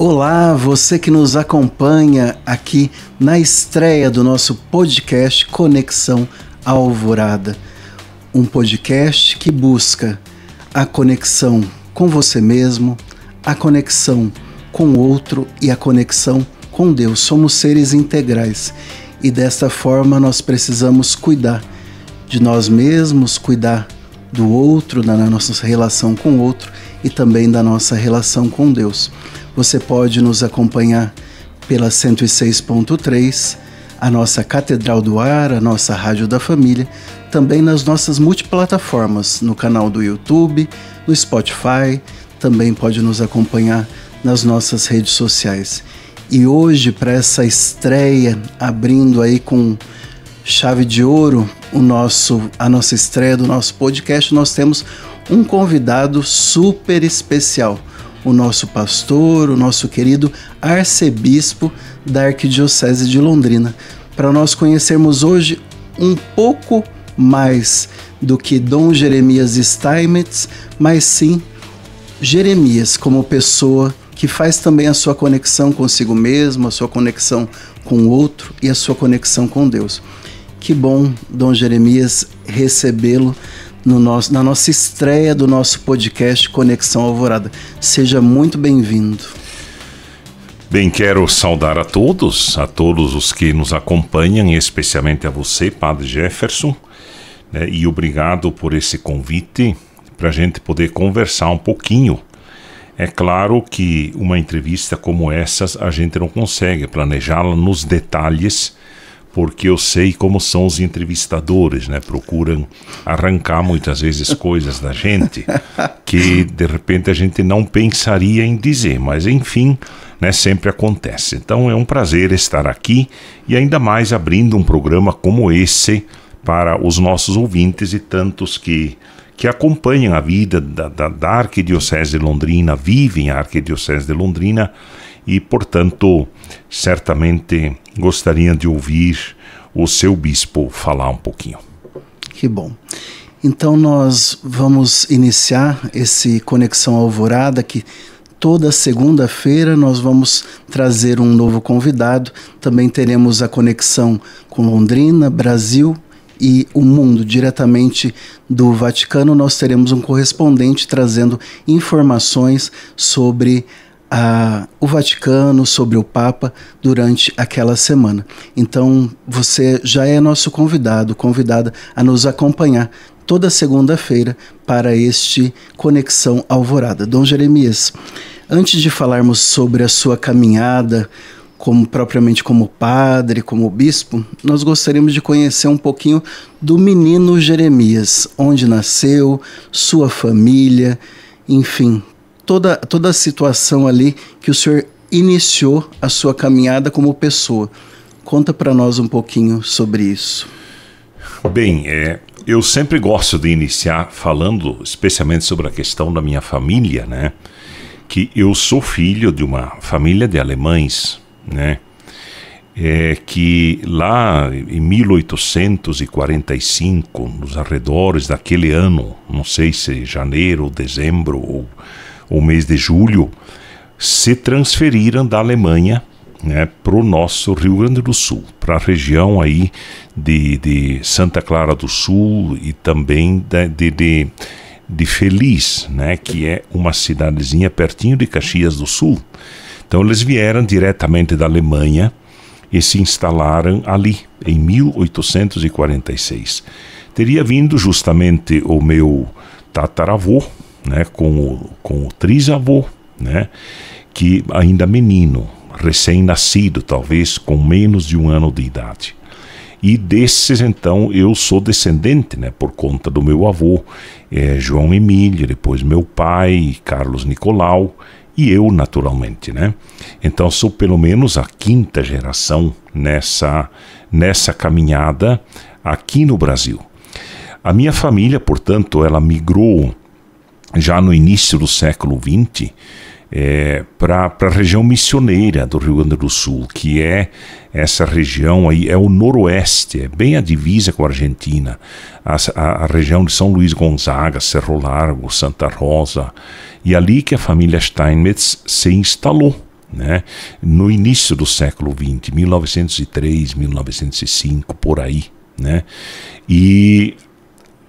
Olá, você que nos acompanha aqui na estreia do nosso podcast Conexão Alvorada. Um podcast que busca a conexão com você mesmo, a conexão com o outro e a conexão com Deus. Somos seres integrais e desta forma nós precisamos cuidar de nós mesmos, cuidar do outro, da nossa relação com o outro e também da nossa relação com Deus. Você pode nos acompanhar pela 106.3, a nossa Catedral do Ar, a nossa Rádio da Família, também nas nossas multiplataformas, no canal do YouTube, no Spotify, também pode nos acompanhar nas nossas redes sociais. E hoje, para essa estreia, abrindo aí com chave de ouro a nossa estreia do nosso podcast, nós temos um convidado super especial, o nosso pastor, o nosso querido arcebispo da Arquidiocese de Londrina, para nós conhecermos hoje um pouco mais do que Dom Jeremias Steinmetz, mas sim Jeremias como pessoa que faz também a sua conexão consigo mesmo, a sua conexão com o outro e a sua conexão com Deus. Que bom, Dom Jeremias, recebê-lo na nossa estreia do nosso podcast Conexão Alvorada. Seja muito bem-vindo. Bem, quero saudar a todos os que nos acompanham, especialmente a você, Padre Jefferson, né, e obrigado por esse convite para a gente poder conversar um pouquinho. É claro que uma entrevista como essas a gente não consegue planejá-la nos detalhes, porque eu sei como são os entrevistadores, né? Procuram arrancar muitas vezes coisas da gente que de repente a gente não pensaria em dizer, mas enfim, né, sempre acontece. Então é um prazer estar aqui e ainda mais abrindo um programa como esse para os nossos ouvintes e tantos que acompanham a vida da Arquidiocese de Londrina, vivem a Arquidiocese de Londrina e, portanto, certamente gostariam de ouvir o seu bispo falar um pouquinho. Que bom. Então nós vamos iniciar esse Conexão Alvorada, que toda segunda-feira nós vamos trazer um novo convidado. Também teremos a conexão com Londrina, Brasil e o mundo. Diretamente do Vaticano nós teremos um correspondente trazendo informações sobre o Vaticano, sobre o Papa durante aquela semana. Então você já é nosso convidada a nos acompanhar toda segunda-feira para este Conexão Alvorada. Dom Jeremias, antes de falarmos sobre a sua caminhada propriamente como padre, como bispo, nós gostaríamos de conhecer um pouquinho do menino Jeremias, onde nasceu, sua família, enfim, toda a situação ali que o senhor iniciou a sua caminhada como pessoa. Conta para nós um pouquinho sobre isso. Bem, eu sempre gosto de iniciar falando especialmente sobre a questão da minha família, né? Que eu sou filho de uma família de alemães, né? Que lá em 1845, nos arredores daquele ano, não sei se janeiro, dezembro ou mês de julho, se transferiram da Alemanha, né, para o nosso Rio Grande do Sul, para a região aí de Santa Clara do Sul e também de Feliz, né, que é uma cidadezinha pertinho de Caxias do Sul. Então eles vieram diretamente da Alemanha e se instalaram ali em 1846. Teria vindo justamente o meu tataravô, né, com o trisavô, né, que ainda menino, recém-nascido, talvez com menos de um ano de idade. E desses, então, eu sou descendente, né, por conta do meu avô, João Emílio, depois meu pai, Carlos Nicolau, e eu, naturalmente, né? Então, sou pelo menos a quinta geração nessa caminhada aqui no Brasil. A minha família, portanto, ela migrou já no início do século XX para a região missioneira do Rio Grande do Sul, que é essa região aí, é o noroeste, é bem a divisa com a Argentina, a região de São Luís Gonzaga, Cerro Largo, Santa Rosa, e ali que a família Steinmetz se instalou, né? No início do século XX, 1903, 1905, por aí, né? E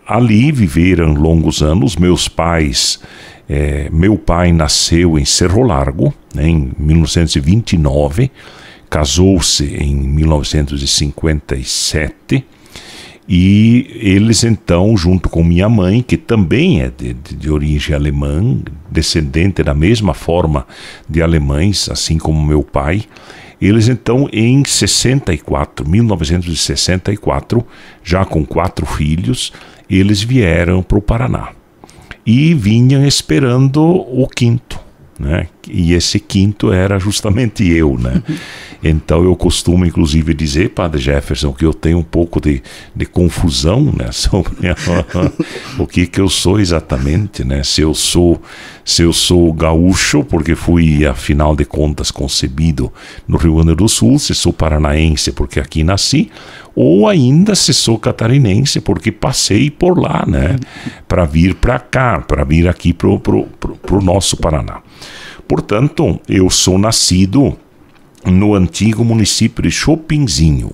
ali viveram longos anos. Meus pais, meu pai nasceu em Cerro Largo, né, em 1929, casou-se em 1957, e eles então, junto com minha mãe, que também é de origem alemã, descendente da mesma forma de alemães, assim como meu pai, eles então em 1964, já com 4 filhos, eles vieram para o Paraná. E vinham esperando o quinto, né? E esse quinto era justamente eu, né? Então eu costumo inclusive dizer, Padre Jefferson, que eu tenho um pouco de confusão, né, sobre o que eu sou exatamente, né? Se eu sou gaúcho, porque fui, afinal de contas, concebido no Rio Grande do Sul, se sou paranaense, porque aqui nasci, ou ainda se sou catarinense, porque passei por lá, né? Para vir para cá, para vir aqui pro nosso Paraná. Portanto, eu sou nascido no antigo município de Chopinzinho.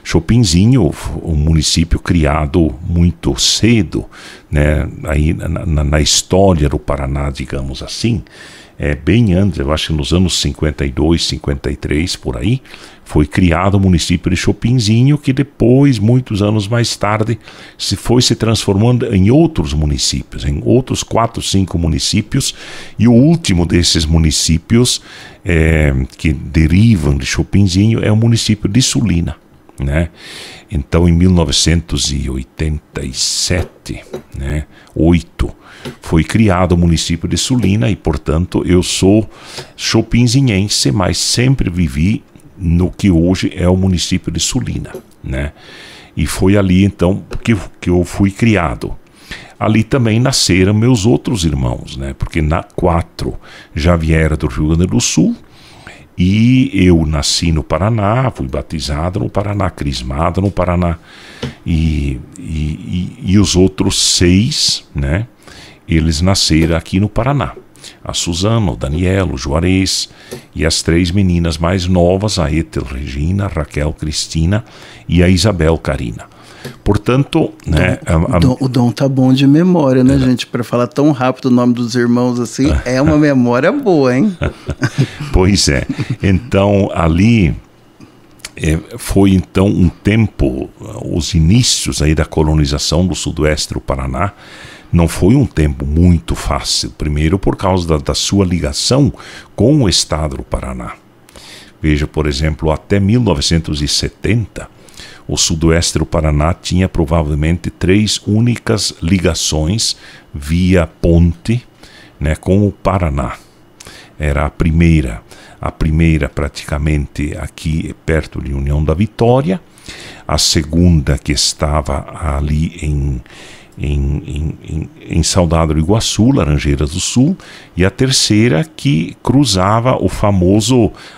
Chopinzinho, um município criado muito cedo, né, aí na história do Paraná, digamos assim, bem antes, eu acho que nos anos 52, 53, por aí, foi criado o município de Chopinzinho, que depois, muitos anos mais tarde, foi se transformando em outros municípios, em outros 4, 5 municípios, e o último desses municípios que derivam de Chopinzinho é o município de Sulina, né? Então, em 1987, né, 8, foi criado o município de Sulina, e, portanto, eu sou chopinzinhense, mas sempre vivi no que hoje é o município de Sulina, né? E foi ali, então, que eu fui criado. Ali também nasceram meus outros irmãos, né? Porque 4 já vieram do Rio Grande do Sul, e eu nasci no Paraná, fui batizado no Paraná, crismado no Paraná, e os outros 6, né, eles nasceram aqui no Paraná. A Suzana, o Daniel, o Juarez, e as 3 meninas mais novas, a Ethel Regina, a Raquel Cristina e a Isabel Karina. Portanto, né, o Dom tá bom de memória, né, gente? Para falar tão rápido o nome dos irmãos assim, é uma memória boa, hein? Pois é. Então, ali foi então um tempo, os inícios aí da colonização do sudoeste do Paraná, não foi um tempo muito fácil. Primeiro, por causa da sua ligação com o estado do Paraná. Veja, por exemplo, até 1970, o sudoeste do Paraná tinha provavelmente 3 únicas ligações via ponte, né, com o Paraná. Era a primeira praticamente aqui perto de União da Vitória, a segunda que estava ali em Saudade do Iguaçu, Laranjeiras do Sul, e a terceira que cruzava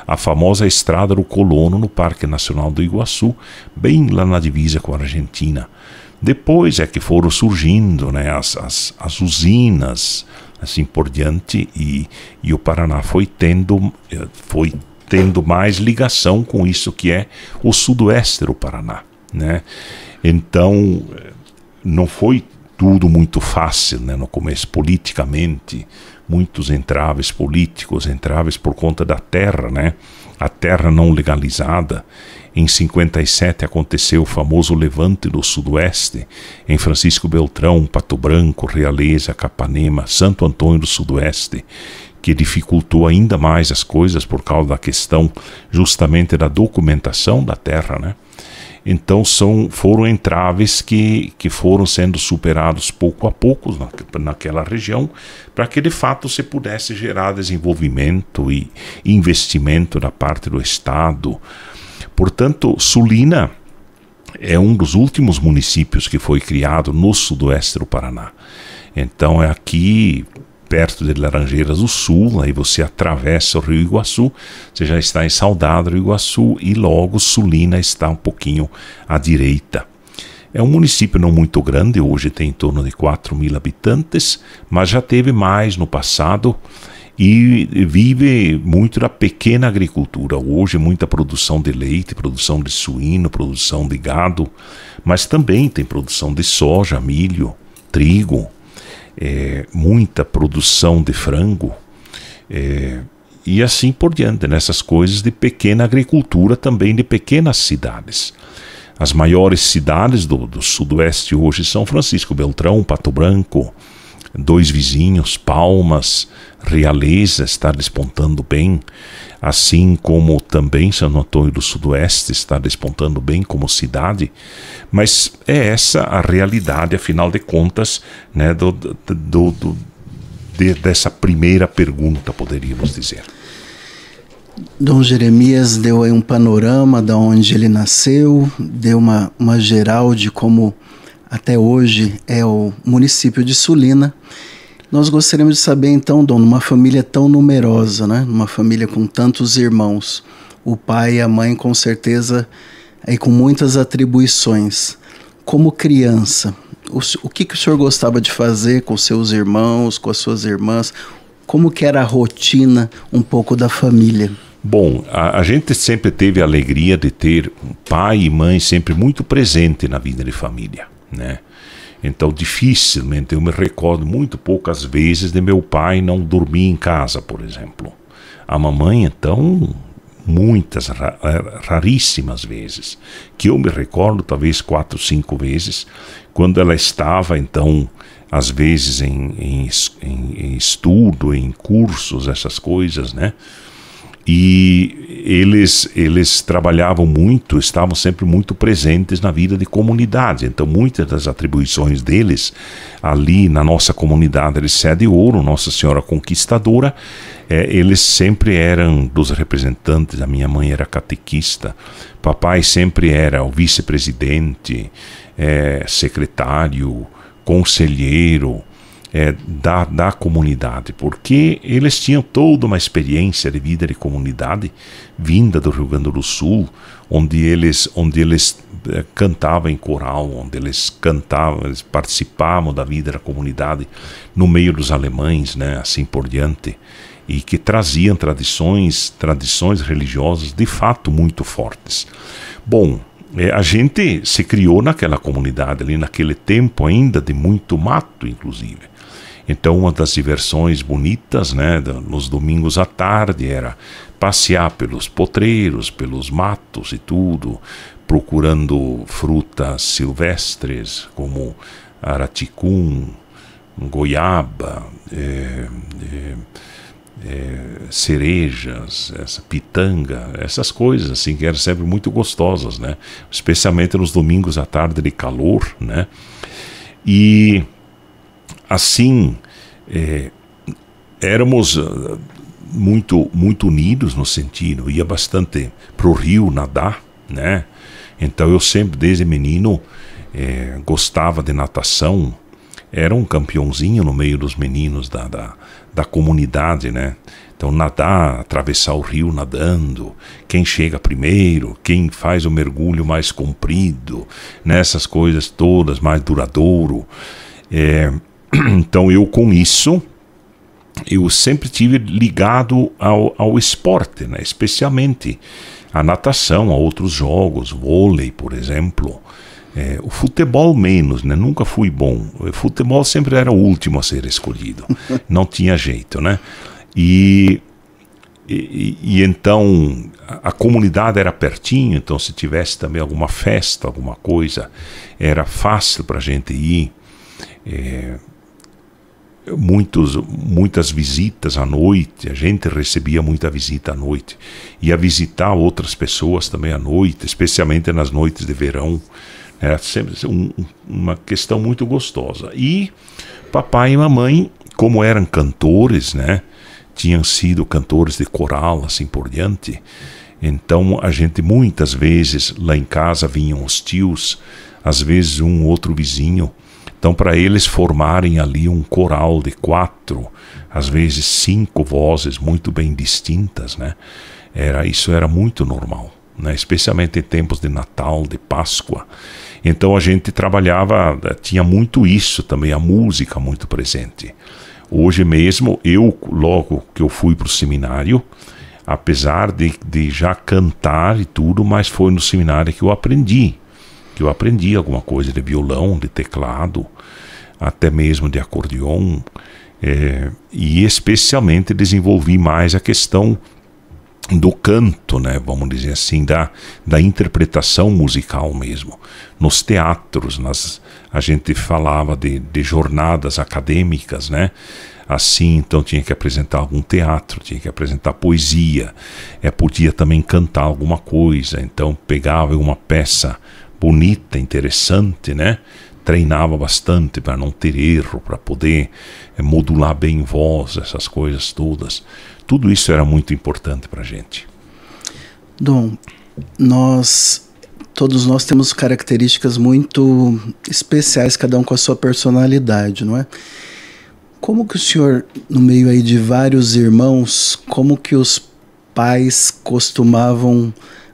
a famosa Estrada do Colono no Parque Nacional do Iguaçu, bem lá na divisa com a Argentina. Depois é que foram surgindo, né, as usinas, assim por diante, e o Paraná foi tendo mais ligação com isso que é o sudoeste do Paraná, né? Então, não foi tudo muito fácil, né, no começo, politicamente, muitos entraves políticos, entraves por conta da terra, né? A terra não legalizada. Em 57 aconteceu o famoso levante do Sudoeste, em Francisco Beltrão, Pato Branco, Realeza, Capanema, Santo Antônio do Sudoeste, que dificultou ainda mais as coisas por causa da questão justamente da documentação da terra, né? Então foram entraves que foram sendo superados pouco a pouco naquela região, para que de fato se pudesse gerar desenvolvimento e investimento da parte do Estado. Portanto, Sulina é um dos últimos municípios que foi criado no sudoeste do Paraná. Então é aqui perto de Laranjeiras do Sul, aí você atravessa o Rio Iguaçu, você já está em Saudade do Iguaçu, e logo Sulina está um pouquinho à direita. É um município não muito grande, hoje tem em torno de 4.000 habitantes, mas já teve mais no passado, e vive muito da pequena agricultura. Hoje muita produção de leite, produção de suíno, produção de gado, mas também tem produção de soja, milho, trigo, muita produção de frango, e assim por diante, nessas coisas de pequena agricultura, também de pequenas cidades. As maiores cidades do sudoeste hoje são Francisco Beltrão, Pato Branco, dois vizinhos, Palmas, Realeza está despontando bem, assim como também São Antônio do Sudoeste está despontando bem como cidade, mas é essa a realidade, afinal de contas, né, dessa primeira pergunta, poderíamos dizer. Dom Jeremias deu aí um panorama de onde ele nasceu, deu uma geral de como até hoje é o município de Sulina. Nós gostaríamos de saber então, Dom, numa família tão numerosa, né? Numa família com tantos irmãos, o pai e a mãe com certeza aí com muitas atribuições. Como criança, o que o senhor gostava de fazer com seus irmãos, com as suas irmãs? Como que era a rotina um pouco da família? Bom, a gente sempre teve a alegria de ter pai e mãe sempre muito presente na vida de família, né? Então dificilmente, eu me recordo muito poucas vezes de meu pai não dormir em casa, por exemplo. A mamãe, então, muitas, raríssimas vezes, que eu me recordo, talvez 4, 5 vezes, quando ela estava, então, às vezes em estudo, em cursos, essas coisas, né? E eles trabalhavam muito, estavam sempre muito presentes na vida de comunidade. Então muitas das atribuições deles ali na nossa comunidade de Sé de Ouro, Nossa Senhora Conquistadora, eles sempre eram dos representantes. A minha mãe era catequista, papai sempre era o vice-presidente, secretário, conselheiro, da comunidade, porque eles tinham toda uma experiência de vida de comunidade vinda do Rio Grande do Sul, onde eles cantavam em coral, onde eles participavam da vida da comunidade no meio dos alemães, né, assim por diante, e que traziam tradições religiosas de fato muito fortes. Bom, a gente se criou naquela comunidade ali, naquele tempo ainda de muito mato, inclusive. Então uma das diversões bonitas, né, nos domingos à tarde era passear pelos potreiros, pelos matos e tudo, procurando frutas silvestres como araticum, goiaba, cerejas, essa pitanga, essas coisas assim que eram sempre muito gostosas, né? Especialmente nos domingos à tarde de calor, né? E assim éramos muito unidos no sentido, ia bastante pro rio nadar, né? Então eu sempre desde menino gostava de natação, era um campeãozinho no meio dos meninos da comunidade, né? Então nadar, atravessar o rio nadando, quem chega primeiro, quem faz o mergulho mais comprido, nessas coisas todas, mais duradouro. Então eu com isso, eu sempre tive ligado ao esporte, né? Especialmente a natação, a outros jogos, vôlei, por exemplo. O futebol menos, né? Nunca fui bom. O futebol sempre era o último a ser escolhido. Não tinha jeito, né? E então a comunidade era pertinho, então se tivesse também alguma festa, alguma coisa, era fácil para a gente ir. Muitas visitas à noite, a gente recebia muita visita à noite. Ia visitar outras pessoas também à noite, especialmente nas noites de verão. Era sempre uma questão muito gostosa. E papai e mamãe, como eram cantores, né? Tinham sido cantores de coral, assim por diante. Então a gente muitas vezes lá em casa vinham os tios, às vezes um outro vizinho. Então para eles formarem ali um coral de 4, às vezes 5 vozes muito bem distintas, né? Isso era muito normal, né? Especialmente em tempos de Natal, de Páscoa. Então a gente trabalhava, tinha muito isso também, a música muito presente. Hoje mesmo, logo que eu fui para o seminário, apesar de já cantar e tudo, mas foi no seminário que eu aprendi alguma coisa de violão, de teclado, até mesmo de acordeon, e especialmente desenvolvi mais a questão do canto, né, vamos dizer assim, da interpretação musical mesmo. Nos teatros, a gente falava de jornadas acadêmicas, né? Assim, então tinha que apresentar algum teatro, tinha que apresentar poesia, podia também cantar alguma coisa, então pegava uma peça bonita, interessante, né? Treinava bastante para não ter erro, para poder modular bem voz, essas coisas todas. Tudo isso era muito importante para a gente. Dom, todos nós temos características muito especiais, cada um com a sua personalidade, não é? Como que o senhor, no meio aí de vários irmãos, como que os pais costumavam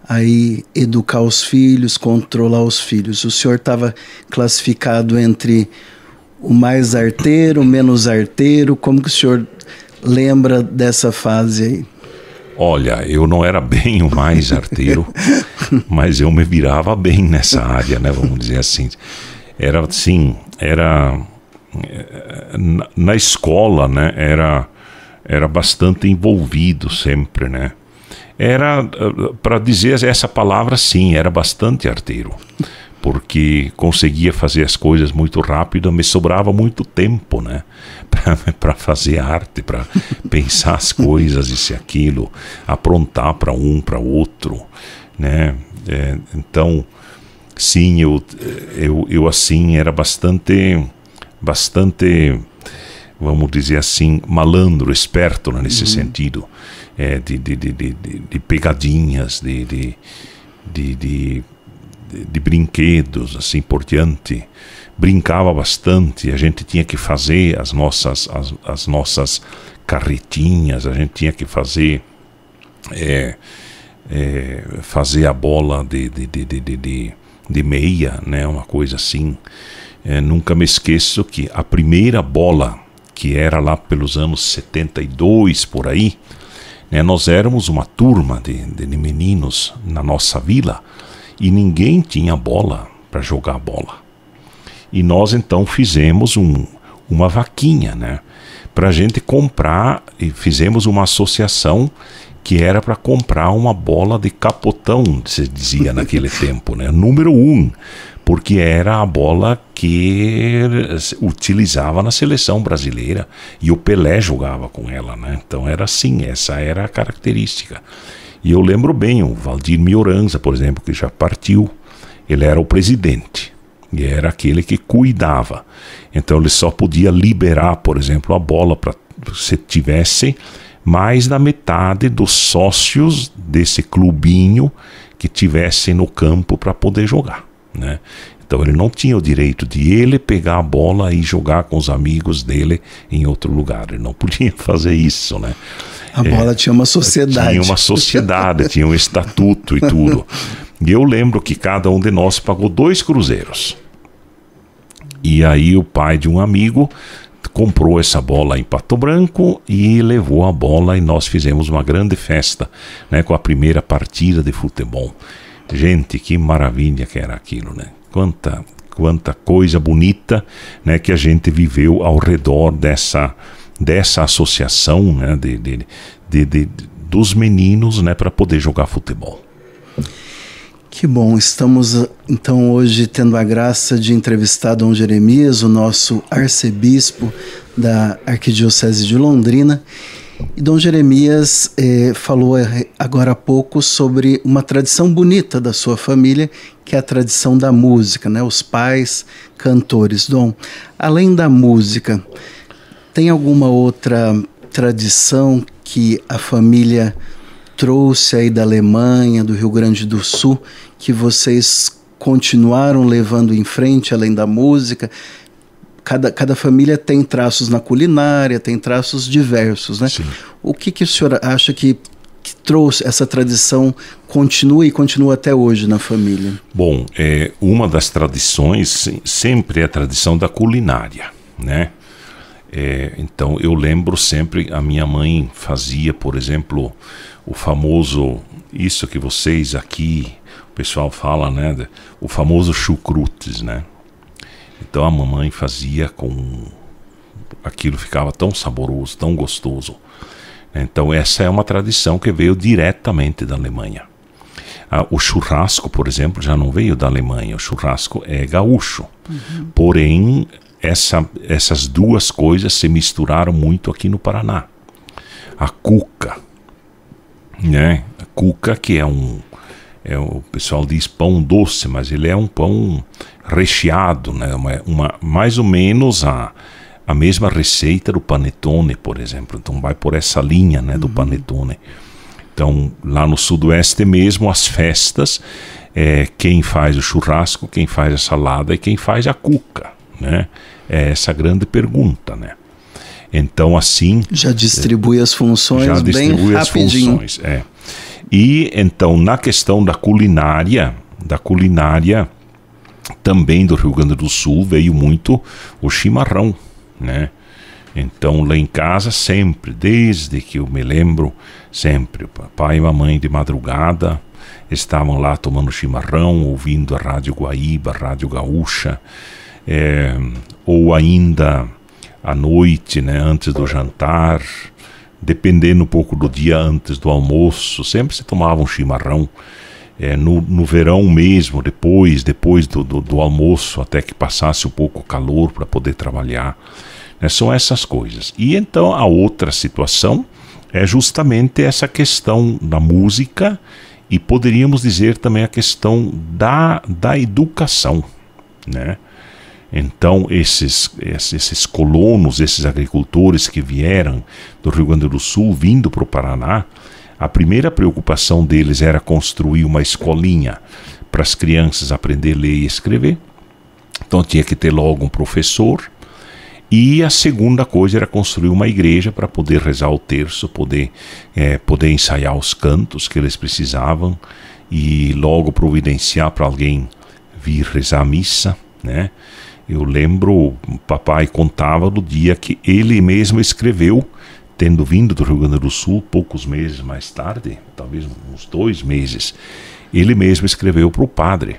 aí educar os filhos, controlar os filhos? O senhor estava classificado entre o mais arteiro, o menos arteiro? Como que o senhor lembra dessa fase aí? Olha, eu não era bem o mais arteiro, mas eu me virava bem nessa área, né? Vamos dizer assim. Era assim, na escola, né? Era bastante envolvido sempre, né? Era, para dizer essa palavra, sim, era bastante arteiro, porque conseguia fazer as coisas muito rápido, me sobrava muito tempo, né, para fazer arte, para pensar as coisas, isso e aquilo, aprontar para um, para outro, né, então, sim, eu assim, era bastante, vamos dizer assim, malandro, esperto, né, nesse sentido, de pegadinhas, de brinquedos, assim por diante. Brincava bastante, a gente tinha que fazer as nossas carretinhas, a gente tinha que fazer a bola de meia, né, uma coisa assim. Nunca me esqueço que a primeira bola, que era lá pelos anos 72, por aí, né, nós éramos uma turma de meninos na nossa vila, e ninguém tinha bola para jogar bola. E nós então fizemos uma vaquinha, né, para a gente comprar, e fizemos uma associação que era para comprar uma bola de capotão, se dizia naquele tempo, né, número 1, porque era a bola que utilizava na seleção brasileira e o Pelé jogava com ela, né? Então era assim, essa era a característica. E eu lembro bem, o Valdir Mioranza, por exemplo, que já partiu, ele era o presidente e era aquele que cuidava. Então ele só podia liberar, por exemplo, a bola para se tivesse mais da metade dos sócios desse clubinho que tivessem no campo para poder jogar, né? Então ele não tinha o direito de ele pegar a bola e jogar com os amigos dele em outro lugar. Ele não podia fazer isso, né? A bola tinha uma sociedade. Tinha uma sociedade, tinha um estatuto e tudo. E eu lembro que cada um de nós pagou 2 cruzeiros. E aí o pai de um amigo comprou essa bola em Pato Branco e levou a bola, e nós fizemos uma grande festa, né, com a primeira partida de futebol. Gente, que maravilha que era aquilo, né? Quanta coisa bonita, né, que a gente viveu ao redor dessa associação, né, dos meninos, né, para poder jogar futebol. Que bom, estamos então hoje tendo a graça de entrevistar Dom Jeremias, o nosso arcebispo da Arquidiocese de Londrina. E Dom Jeremias falou agora há pouco sobre uma tradição bonita da sua família, que é a tradição da música, né? Os pais cantores. Dom, além da música, tem alguma outra tradição que a família trouxe aí da Alemanha, do Rio Grande do Sul, que vocês continuaram levando em frente, além da música? Cada família tem traços na culinária, tem traços diversos, né? Sim. O que o senhor acha que trouxe essa tradição, continua e continua até hoje na família? Bom, uma das tradições sempre é a tradição da culinária, né? Então eu lembro sempre, a minha mãe fazia, por exemplo, o famoso, isso que vocês aqui, o pessoal fala, né, o famoso chucrutes, né? Então a mamãe fazia com... aquilo ficava tão saboroso, tão gostoso. Então essa é uma tradição que veio diretamente da Alemanha. O churrasco, por exemplo, já não veio da Alemanha. O churrasco é gaúcho. Porém, essas duas coisas se misturaram muito aqui no Paraná. A cuca, né? A cuca, que o pessoal diz pão doce, mas ele é um pão recheado, né? Mais ou menos a mesma receita do panetone, por exemplo. Então vai por essa linha, né, do panetone. Então, lá no sudoeste mesmo, as festas, quem faz o churrasco, quem faz a salada e quem faz a cuca, né? É essa a grande pergunta, né? Então, assim... Já distribui as funções bem rapidinho. E, então, na questão da culinária também do Rio Grande do Sul veio muito o chimarrão, né? Então lá em casa sempre, desde que eu me lembro, sempre, papai e mamãe de madrugada estavam lá tomando chimarrão, ouvindo a Rádio Guaíba, a Rádio Gaúcha, ou ainda à noite, né, antes do jantar, dependendo um pouco do dia, antes do almoço, sempre se tomava um chimarrão. No verão mesmo, depois do almoço, até que passasse um pouco o calor para poder trabalhar. São essas coisas. E então a outra situação é justamente essa questão da música e poderíamos dizer também a questão da educação, né? Então esses colonos, esses agricultores que vieram do Rio Grande do Sul vindo para o Paraná, a primeira preocupação deles era construir uma escolinha para as crianças aprender a ler e escrever. Então tinha que ter logo um professor. E a segunda coisa era construir uma igreja para poder rezar o terço, poder ensaiar os cantos que eles precisavam e logo providenciar para alguém vir rezar a missa, né? Eu lembro, o papai contava do dia que ele mesmo escreveu, tendo vindo do Rio Grande do Sul poucos meses mais tarde, talvez uns 2 meses, ele mesmo escreveu para o padre,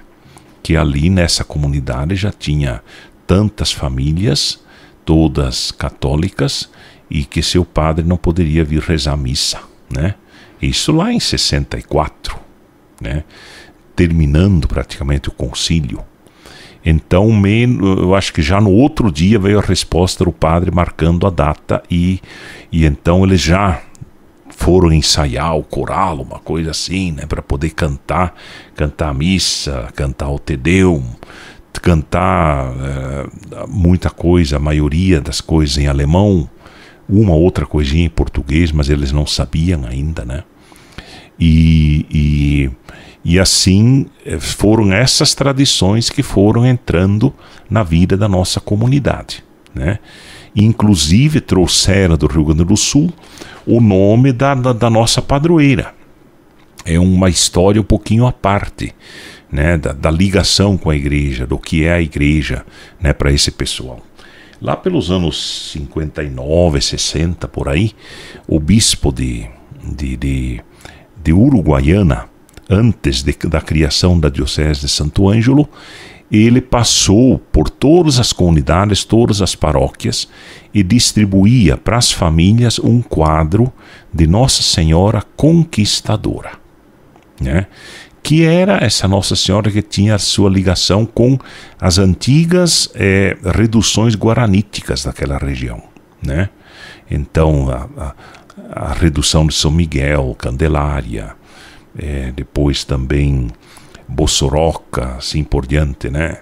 que ali nessa comunidade já tinha tantas famílias, todas católicas, e que seu padre não poderia vir rezar a missa, né? Isso lá em 64, né? Terminando praticamente o concílio. Então, eu acho que já no outro dia veio a resposta do padre marcando a data e então eles já foram ensaiar o coral, uma coisa assim, né? Para poder cantar a missa, cantar o Te Deum, cantar muita coisa, a maioria das coisas em alemão, uma outra coisinha em português, mas eles não sabiam ainda, né? E assim foram essas tradições que foram entrando na vida da nossa comunidade, né? Inclusive trouxeram do Rio Grande do Sul o nome da nossa padroeira. É uma história um pouquinho à parte, né, da ligação com a igreja, do que é a igreja, né, para esse pessoal. Lá pelos anos 59, 60, por aí, o bispo de Uruguaiana, antes da criação da Diocese de Santo Ângelo, ele passou por todas as comunidades, todas as paróquias e distribuía para as famílias um quadro de Nossa Senhora Conquistadora, né? Que era essa Nossa Senhora que tinha a sua ligação com as antigas reduções guaraníticas daquela região, né? Então, a redução de São Miguel, Candelária, depois também Bossoroca, assim por diante, né?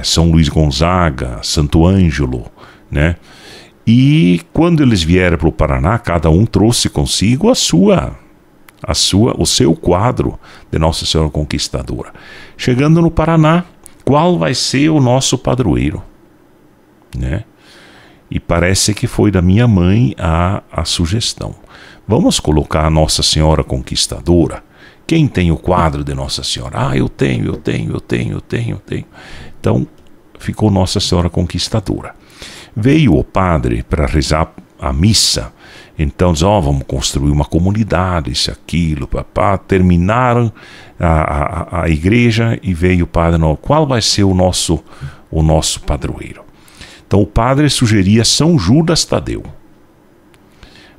São Luís Gonzaga, Santo Ângelo, né? E quando eles vieram para o Paraná, cada um trouxe consigo o seu quadro de Nossa Senhora Conquistadora. Chegando no Paraná, qual vai ser o nosso padroeiro, né? E parece que foi da minha mãe a sugestão. Vamos colocar a Nossa Senhora Conquistadora. Quem tem o quadro de Nossa Senhora? Eu tenho. Então ficou Nossa Senhora Conquistadora. Veio o padre para rezar a missa. Então, vamos construir uma comunidade, isso, aquilo, papá. Terminaram a igreja e veio o padre, não, qual vai ser o nosso padroeiro? Então, o padre sugeria São Judas Tadeu.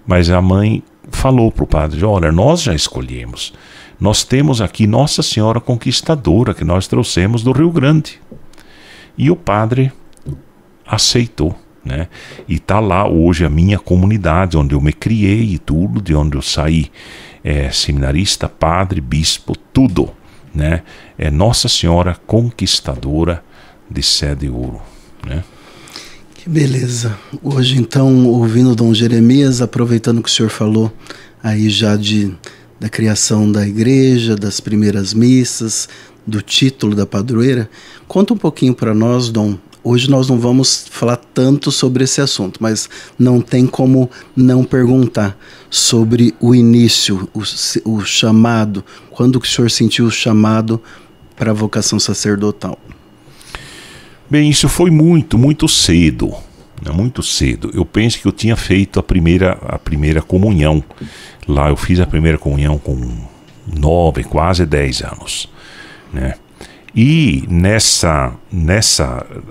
Mas a mãe falou para o padre, olha, nós já escolhemos. Nós temos aqui Nossa Senhora Conquistadora, que nós trouxemos do Rio Grande. E o padre aceitou. Né? E está lá hoje a minha comunidade, onde eu me criei e tudo, de onde eu saí, seminarista, padre, bispo, tudo, né? É Nossa Senhora Conquistadora de Sé de Ouro, né? Que beleza. Hoje então, ouvindo Dom Jeremias, aproveitando que o senhor falou aí já da criação da igreja, das primeiras missas, do título da padroeira, conta um pouquinho para nós, Dom. Hoje nós não vamos falar tanto sobre esse assunto, mas não tem como não perguntar sobre o início, o chamado, quando que o senhor sentiu o chamado para a vocação sacerdotal? Bem, isso foi muito cedo, né? Muito cedo. Eu penso que eu tinha feito a primeira comunhão. Lá eu fiz a primeira comunhão com 9, quase 10 anos, né? E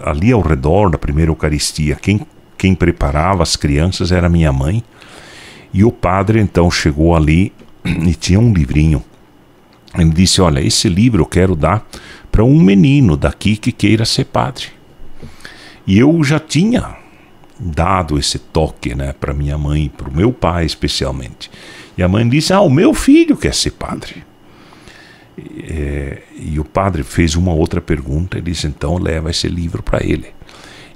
ali ao redor da primeira Eucaristia, quem preparava as crianças era minha mãe. E o padre então chegou ali e tinha um livrinho. Ele disse, olha, esse livro eu quero dar para um menino daqui que queira ser padre. E eu já tinha dado esse toque, né, para minha mãe, para o meu pai especialmente. E a mãe disse, o meu filho quer ser padre. E o padre fez uma outra pergunta e disse, então leva esse livro para ele.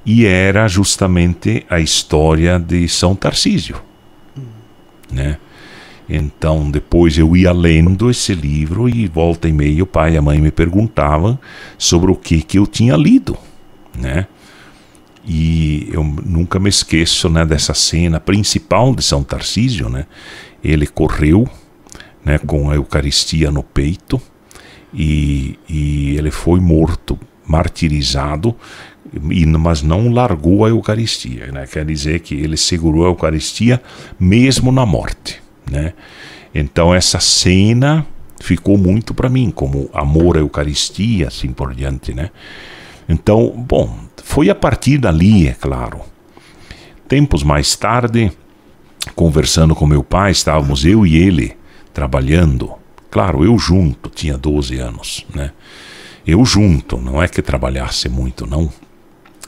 E era justamente a história de São Tarcísio, né? Então depois eu ia lendo esse livro e volta e meia o pai e a mãe me perguntavam sobre o que eu tinha lido, né? E eu nunca me esqueço, né, dessa cena principal de São Tarcísio, né? Ele correu, né, com a Eucaristia no peito e ele foi morto, martirizado, mas não largou a Eucaristia, né? Quer dizer que ele segurou a Eucaristia mesmo na morte, né? Então essa cena ficou muito para mim como amor à Eucaristia, assim por diante, né? Então, bom, foi a partir dali, é claro. Tempos mais tarde, conversando com meu pai, estávamos eu e ele trabalhando. Claro, eu junto, tinha 12 anos, né? Eu junto, não é que trabalhasse muito, não.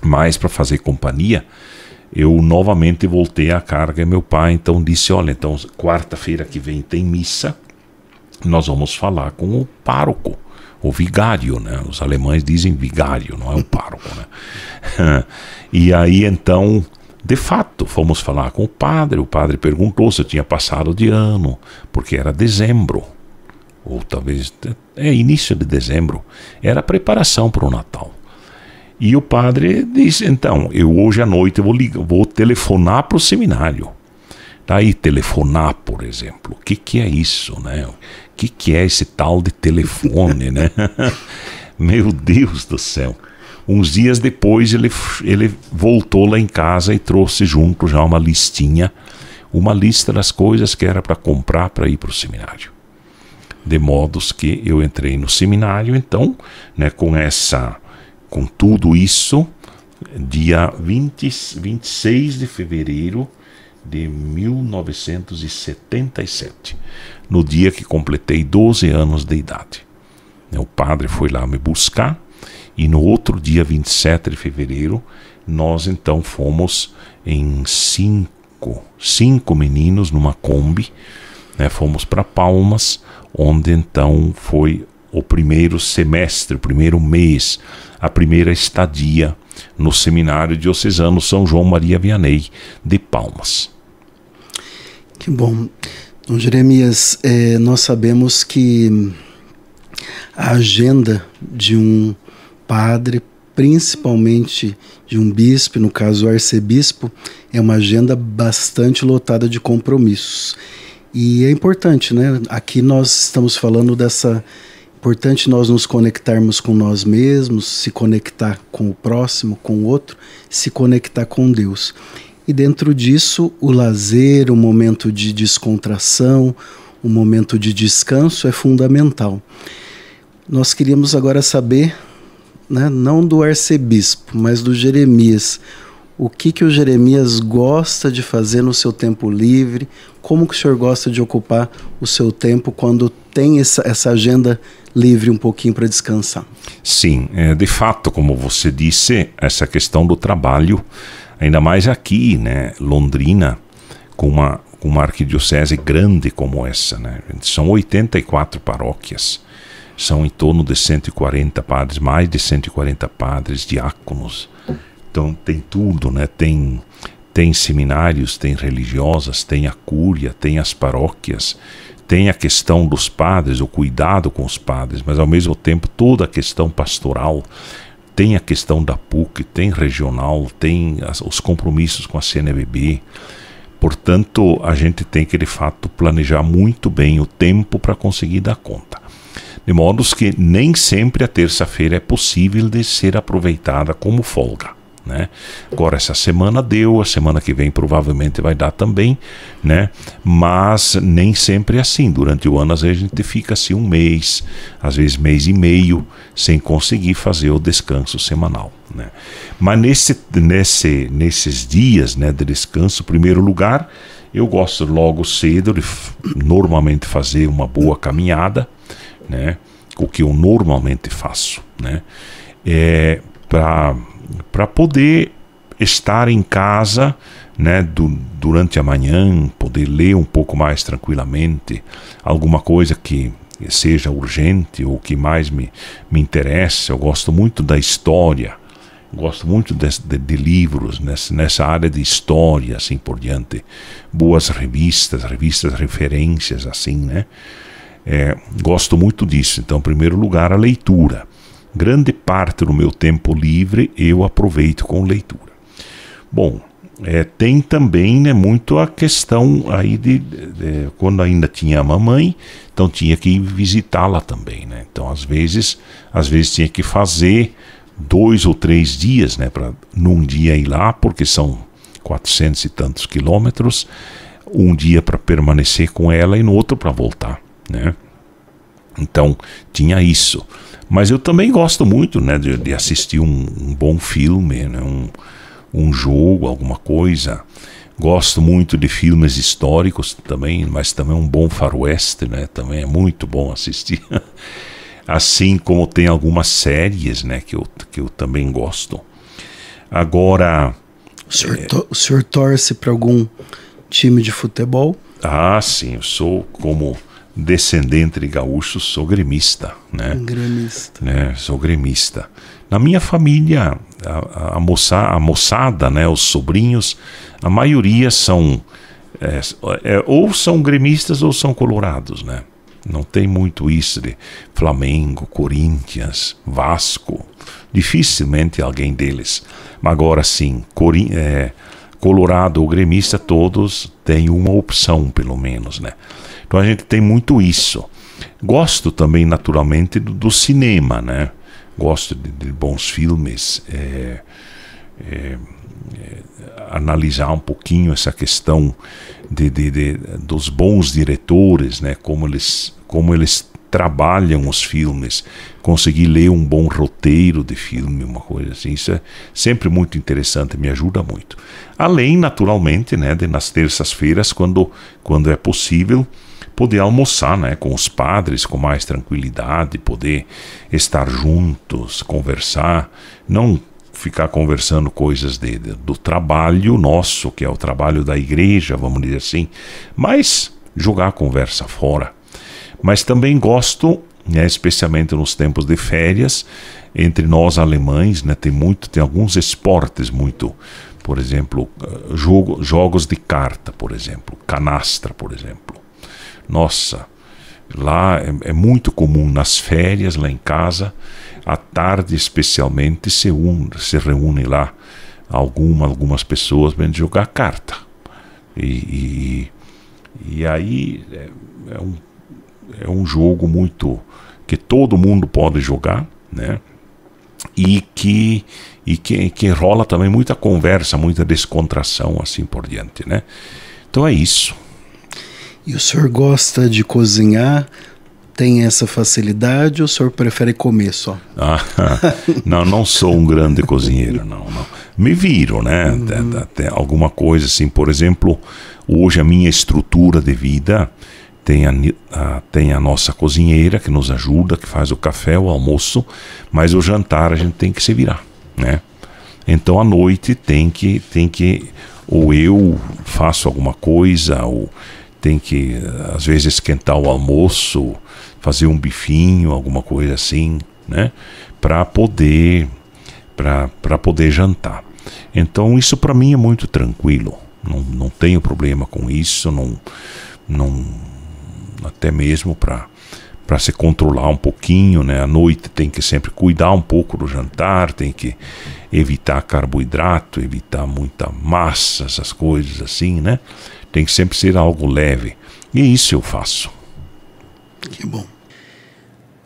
Mas para fazer companhia, eu novamente voltei à carga e meu pai então disse, olha, então quarta-feira que vem tem missa, nós vamos falar com o pároco, o vigário, né? Os alemães dizem vigário, não é o pároco, né? E aí então, de fato, fomos falar com o padre perguntou se eu tinha passado de ano, porque era dezembro, ou talvez início de dezembro, era preparação para o Natal. E o padre disse, então, hoje à noite vou telefonar para o seminário. Daí telefonar, por exemplo, o que é isso, né? O que é esse tal de telefone, né? Meu Deus do céu. Uns dias depois ele voltou lá em casa e trouxe junto já uma listinha, uma lista das coisas que era para comprar para ir para o seminário. De modos que eu entrei no seminário, então, né, com tudo isso, dia 26 de fevereiro de 1977, no dia que completei 12 anos de idade. O padre foi lá me buscar e no outro dia, 27 de fevereiro, nós então fomos em cinco meninos numa Kombi, né, fomos para Palmas, onde então foi o primeiro semestre, o primeiro mês, a primeira estadia no Seminário Diocesano São João Maria Vianney de Palmas. Que bom. Dom Jeremias, nós sabemos que a agenda de um padre, principalmente de um bispo, no caso o arcebispo, é uma agenda bastante lotada de compromissos. E é importante, né? Aqui nós estamos falando dessa importante nós nos conectarmos com nós mesmos, se conectar com o próximo, com o outro, se conectar com Deus. E dentro disso, o lazer, o momento de descontração, o momento de descanso é fundamental. Nós queríamos agora saber, né, não do arcebispo, mas do Jeremias. O que o Jeremias gosta de fazer no seu tempo livre? Como que o senhor gosta de ocupar o seu tempo quando tem essa agenda livre um pouquinho para descansar? Sim, de fato, como você disse, essa questão do trabalho, ainda mais aqui, né, Londrina, com uma arquidiocese grande como essa, né? São 84 paróquias, são em torno de 140 padres, mais de 140 padres, diáconos. Então tem tudo, né? Tem seminários, tem religiosas, tem a cúria, tem as paróquias, tem a questão dos padres, o cuidado com os padres, mas ao mesmo tempo toda a questão pastoral, tem a questão da PUC, tem regional, tem os compromissos com a CNBB. Portanto, a gente tem que de fato planejar muito bem o tempo para conseguir dar conta. De modo que nem sempre a terça-feira é possível de ser aproveitada como folga, né? Agora essa semana deu, a semana que vem provavelmente vai dar também, né? Mas nem sempre é assim. Durante o ano às vezes a gente fica assim um mês, às vezes mês e meio, sem conseguir fazer o descanso semanal, né? Mas nesses dias, né, de descanso, em primeiro lugar, eu gosto logo cedo de normalmente fazer uma boa caminhada, né? O que eu normalmente faço, né? Para poder estar em casa, né, durante a manhã, poder ler um pouco mais tranquilamente, alguma coisa que seja urgente ou que mais me interessa. Eu gosto muito da história, gosto muito de livros nessa área de história, assim por diante. Boas revistas referências, assim, né? Gosto muito disso. Então, em primeiro lugar, a leitura. Grande parte do meu tempo livre eu aproveito com leitura. Bom, tem também, né, muito a questão aí de quando ainda tinha a mamãe, então tinha que ir visitá-la também, né? Então às vezes tinha que fazer 2 ou 3 dias, né, para num dia ir lá, porque são 400 e tantos quilômetros, um dia para permanecer com ela e no outro para voltar, né? Então tinha isso. Mas eu também gosto muito, né, de assistir um bom filme, né, um jogo, alguma coisa. Gosto muito de filmes históricos também, mas também um bom faroeste, né, também é muito bom assistir. Assim como tem algumas séries, né, que eu também gosto. Agora... O senhor torce para algum time de futebol? Ah, sim, eu sou como... descendente de gaúcho, sou gremista, né? Gremista. Sou gremista. Na minha família, a moçada, né, os sobrinhos, a maioria são ou são gremistas ou são colorados, né? Não tem muito isso de Flamengo, Corinthians, Vasco. Dificilmente alguém deles. Mas agora sim, colorado ou gremista, todos têm uma opção, pelo menos, né? Então a gente tem muito isso. Gosto também, naturalmente, do cinema, né? Gosto de bons filmes, analisar um pouquinho essa questão dos bons diretores, né? Como eles trabalham os filmes, conseguir ler um bom roteiro de filme, uma coisa assim. Isso é sempre muito interessante, me ajuda muito. Além, naturalmente, né, de nas terças-feiras, quando é possível, poder almoçar, né, com os padres com mais tranquilidade, poder estar juntos, conversar, não ficar conversando coisas do trabalho nosso, que é o trabalho da igreja, vamos dizer assim, mas jogar a conversa fora. Mas também gosto, né, especialmente nos tempos de férias, entre nós alemães, né, tem alguns esportes muito, por exemplo, jogos de carta, por exemplo, canastra, por exemplo. Nossa, lá é muito comum nas férias, lá em casa, à tarde especialmente, se reúne lá algumas pessoas para jogar carta. E aí é um jogo muito que todo mundo pode jogar, né? E que rola também muita conversa, muita descontração, assim por diante, né? Então é isso. E o senhor gosta de cozinhar? Tem essa facilidade ou o senhor prefere comer só? Não sou um grande cozinheiro, não. Me viro, né? Tem alguma coisa assim, por exemplo, hoje a minha estrutura de vida tem a nossa cozinheira que nos ajuda, que faz o café, o almoço, mas o jantar a gente tem que se virar, né? Então à noite tem que ou eu faço alguma coisa, ou tem que às vezes esquentar o almoço, fazer um bifinho, alguma coisa assim, né? Para poder jantar. Então isso para mim é muito tranquilo. Não tenho problema com isso, não até mesmo para se controlar um pouquinho, né? À noite tem que sempre cuidar um pouco do jantar, tem que evitar carboidrato, evitar muita massa, essas coisas assim, né? Tem que sempre ser algo leve. E isso eu faço. Que bom.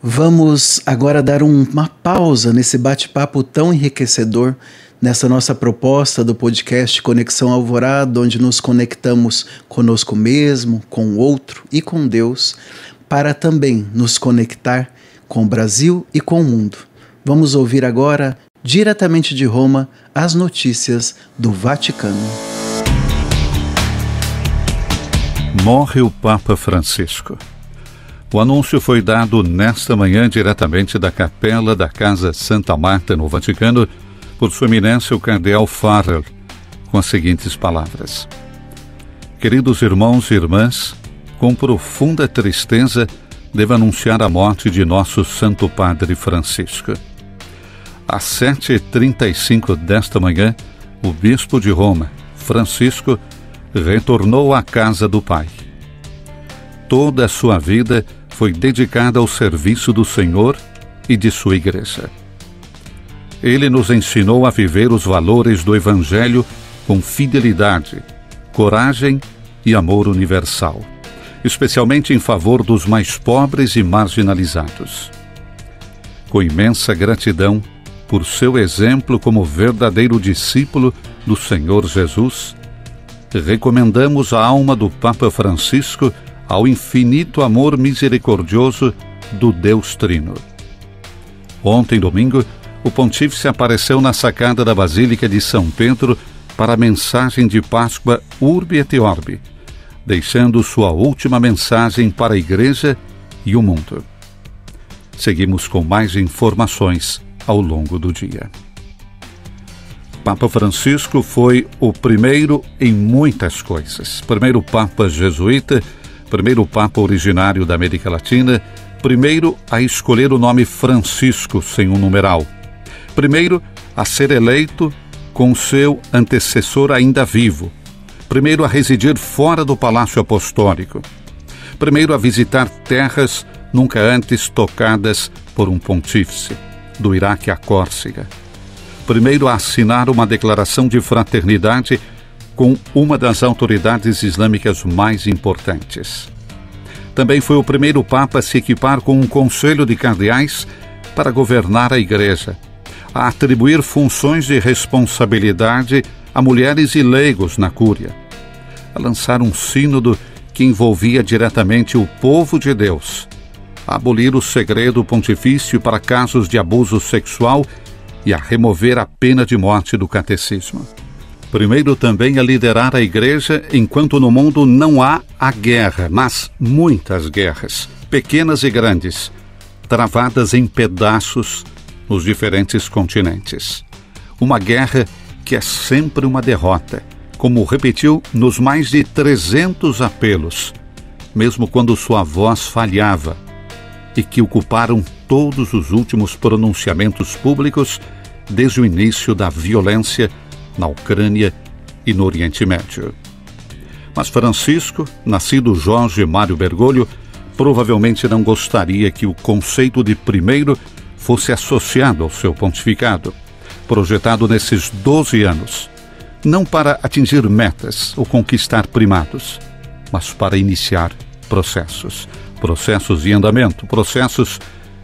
Vamos agora dar uma pausa nesse bate-papo tão enriquecedor, nessa nossa proposta do podcast Conexão Alvorada, onde nos conectamos conosco mesmo, com o outro e com Deus, para também nos conectar com o Brasil e com o mundo. Vamos ouvir agora, diretamente de Roma, as notícias do Vaticano. Morre o Papa Francisco. O anúncio foi dado nesta manhã diretamente da capela da Casa Santa Marta, no Vaticano, por Sua Eminência o Cardeal Farrell, com as seguintes palavras: Queridos irmãos e irmãs, com profunda tristeza, devo anunciar a morte de nosso Santo Padre Francisco. Às 7h35 desta manhã, o Bispo de Roma, Francisco, retornou à casa do Pai. Toda a sua vida foi dedicada ao serviço do Senhor e de sua Igreja. Ele nos ensinou a viver os valores do Evangelho com fidelidade, coragem e amor universal, especialmente em favor dos mais pobres e marginalizados. Com imensa gratidão por seu exemplo como verdadeiro discípulo do Senhor Jesus, recomendamos a alma do Papa Francisco ao infinito amor misericordioso do Deus Trino. Ontem, domingo, o pontífice apareceu na sacada da Basílica de São Pedro para a mensagem de Páscoa Urbi et Orbi, deixando sua última mensagem para a Igreja e o mundo. Seguimos com mais informações ao longo do dia. Papa Francisco foi o primeiro em muitas coisas. Primeiro Papa jesuíta, primeiro Papa originário da América Latina, primeiro a escolher o nome Francisco sem um numeral. Primeiro a ser eleito com seu antecessor ainda vivo. Primeiro a residir fora do Palácio Apostólico. Primeiro a visitar terras nunca antes tocadas por um pontífice, do Iraque à Córcega. Primeiro a assinar uma declaração de fraternidade com uma das autoridades islâmicas mais importantes. Também foi o primeiro Papa a se equipar com um conselho de cardeais para governar a Igreja, a atribuir funções de responsabilidade a mulheres e leigos na Cúria, a lançar um sínodo que envolvia diretamente o povo de Deus, a abolir o segredo pontifício para casos de abuso sexual e a remover a pena de morte do catecismo. Primeiro também a liderar a Igreja enquanto no mundo não há a guerra, mas muitas guerras, pequenas e grandes, travadas em pedaços nos diferentes continentes. Uma guerra que é sempre uma derrota, como repetiu nos mais de 300 apelos, mesmo quando sua voz falhava, e que ocuparam todos os últimos pronunciamentos públicos desde o início da violência na Ucrânia e no Oriente Médio. Mas Francisco, nascido Jorge Mário Bergoglio, provavelmente não gostaria que o conceito de primeiro fosse associado ao seu pontificado, projetado nesses 12 anos, não para atingir metas ou conquistar primados, mas para iniciar processos em andamento, processos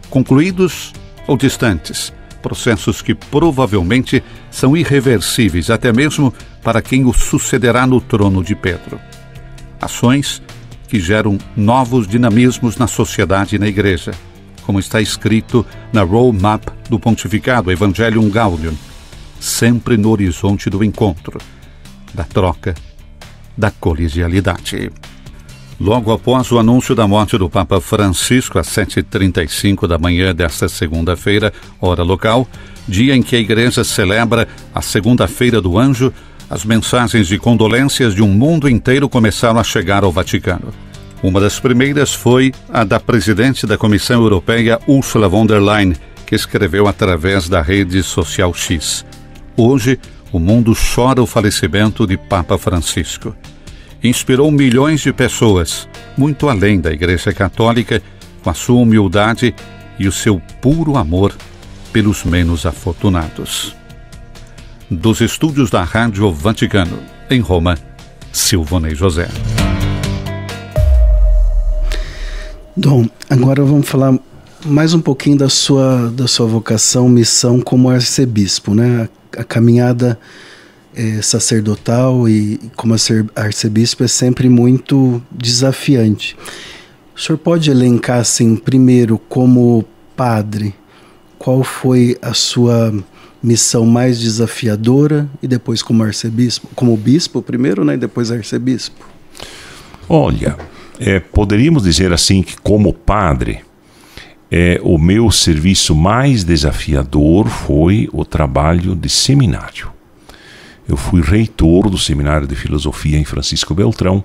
concluídos ou distantes, processos que provavelmente são irreversíveis, até mesmo para quem o sucederá no trono de Pedro. Ações que geram novos dinamismos na sociedade e na igreja, como está escrito na roadmap do pontificado Evangelium Gaudium, sempre no horizonte do encontro, da troca, da colegialidade. Logo após o anúncio da morte do Papa Francisco, às 7h35 da manhã desta segunda-feira, hora local, dia em que a Igreja celebra a Segunda-feira do Anjo, as mensagens de condolências de um mundo inteiro começaram a chegar ao Vaticano. Uma das primeiras foi a da presidente da Comissão Europeia, Ursula von der Leyen, que escreveu através da rede social X. Hoje, o mundo chora o falecimento de Papa Francisco. Inspirou milhões de pessoas, muito além da Igreja Católica, com a sua humildade e o seu puro amor pelos menos afortunados. Dos estúdios da Rádio Vaticano, em Roma, Silvonei José. Dom, agora vamos falar mais um pouquinho da sua vocação, missão como arcebispo, né? A caminhada sacerdotal e como arcebispo é sempre muito desafiante. O senhor pode elencar, assim, primeiro como padre, qual foi a sua missão mais desafiadora e depois como arcebispo? Como bispo primeiro, né, e depois arcebispo? Olha, poderíamos dizer assim que como padre, o meu serviço mais desafiador foi o trabalho de seminário. Eu fui reitor do Seminário de Filosofia em Francisco Beltrão,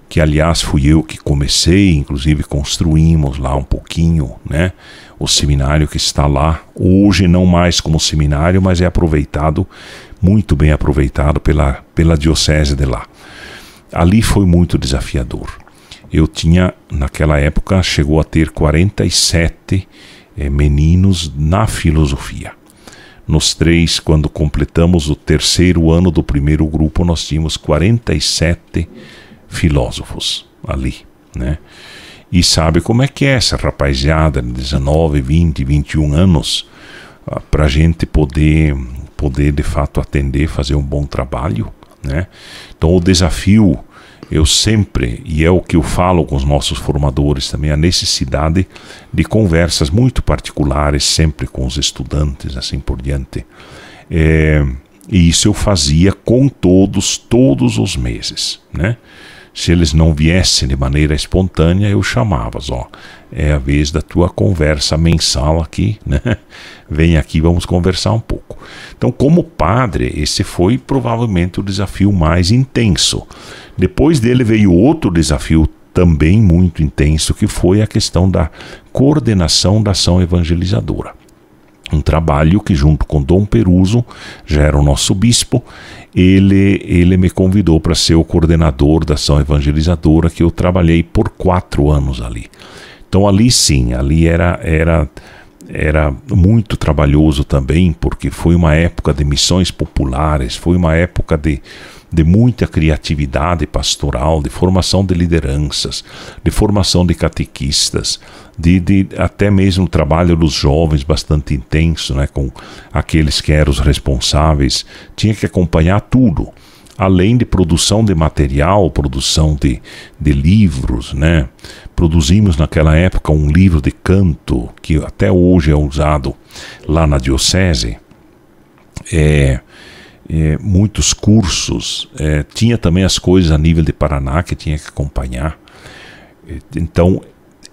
que aliás fui eu que comecei, inclusive construímos lá um pouquinho, né? O seminário que está lá, hoje não mais como seminário, mas é aproveitado, muito bem aproveitado pela diocese de lá. Ali foi muito desafiador. Eu tinha, naquela época, chegou a ter 47 meninos na filosofia. Nos 3, quando completamos o 3º ano do primeiro grupo, nós tínhamos 47 filósofos ali, né? E sabe como é que é essa rapaziada de 19, 20, 21 anos, para a gente poder de fato atender, fazer um bom trabalho, né? Então o desafio, eu sempre, e é o que eu falo com os nossos formadores também, a necessidade de conversas muito particulares, sempre com os estudantes, assim por diante. E isso eu fazia com todos os meses, né? Se eles não viessem de maneira espontânea, eu chamava, é a vez da tua conversa mensal aqui, né? Vem aqui, vamos conversar um pouco. Então, como padre, esse foi provavelmente o desafio mais intenso. Depois dele veio outro desafio também muito intenso, que foi a questão da coordenação da ação evangelizadora. Um trabalho que, junto com Dom Peruso, já era o nosso bispo, ele me convidou para ser o coordenador da ação evangelizadora, que eu trabalhei por 4 anos ali. Então ali sim, ali era muito trabalhoso também, porque foi uma época de missões populares, foi uma época de muita criatividade pastoral, de formação de lideranças, de formação de catequistas, de até mesmo trabalho dos jovens bastante intenso, né, com aqueles que eram os responsáveis. Tinha que acompanhar tudo, além de produção de material, produção de livros, né? Produzimos naquela época um livro de canto, que até hoje é usado lá na diocese, muitos cursos, tinha também as coisas a nível de Paraná que tinha que acompanhar. Então,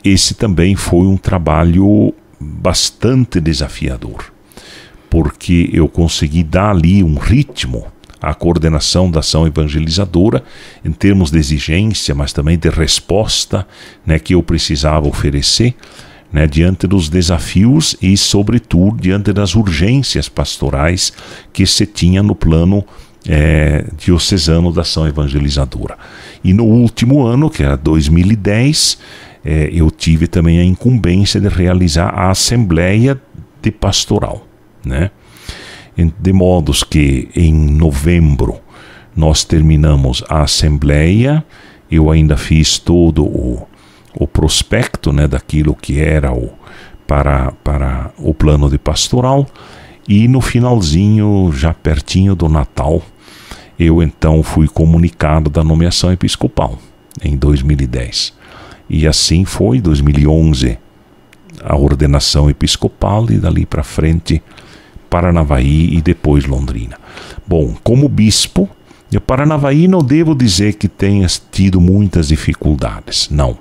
esse também foi um trabalho bastante desafiador, porque eu consegui dar ali um ritmo à coordenação da ação evangelizadora, em termos de exigência, mas também de resposta, né, que eu precisava oferecer, né, diante dos desafios e, sobretudo, diante das urgências pastorais que se tinha no plano diocesano da ação evangelizadora. E no último ano, que era 2010, eu tive também a incumbência de realizar a Assembleia de Pastoral, né? De modos que em novembro nós terminamos a Assembleia, eu ainda fiz todo o prospecto, né, daquilo que era para o plano de pastoral, e no finalzinho, já pertinho do Natal, eu então fui comunicado da nomeação episcopal, em 2010. E assim foi, 2011, a ordenação episcopal, e dali para frente, Paranavaí e depois Londrina. Bom, como bispo, Paranavaí não devo dizer que tenha tido muitas dificuldades, não.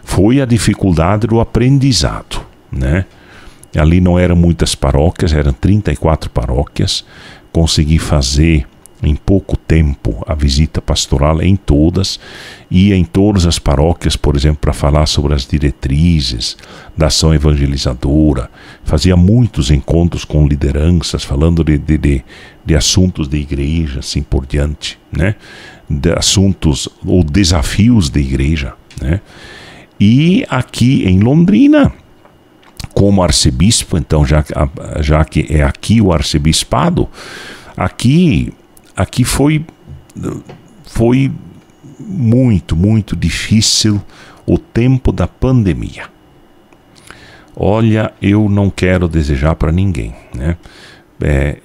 Foi a dificuldade do aprendizado, né? Ali não eram muitas paróquias, eram 34 paróquias. Consegui fazer em pouco tempo a visita pastoral em todas, ia em todas as paróquias, por exemplo, para falar sobre as diretrizes da ação evangelizadora. Fazia muitos encontros com lideranças, falando de assuntos de igreja, assim por diante, né? De assuntos ou desafios da igreja, né? E aqui em Londrina, como arcebispo, então já que é aqui o arcebispado, aqui foi muito difícil o tempo da pandemia. Olha, eu não quero desejar para ninguém, né?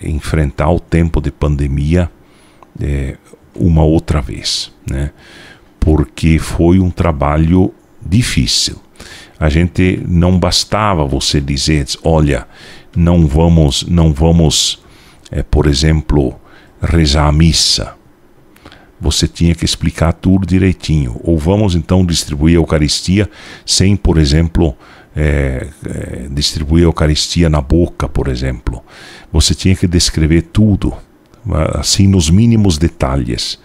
Enfrentar o tempo de pandemia uma outra vez, né? Porque foi um trabalho difícil. A gente, não bastava você dizer, olha, não vamos, por exemplo, rezar a missa. Você tinha que explicar tudo direitinho. Ou vamos então distribuir a Eucaristia sem, por exemplo, distribuir a Eucaristia na boca, por exemplo. Você tinha que descrever tudo, assim, nos mínimos detalhes,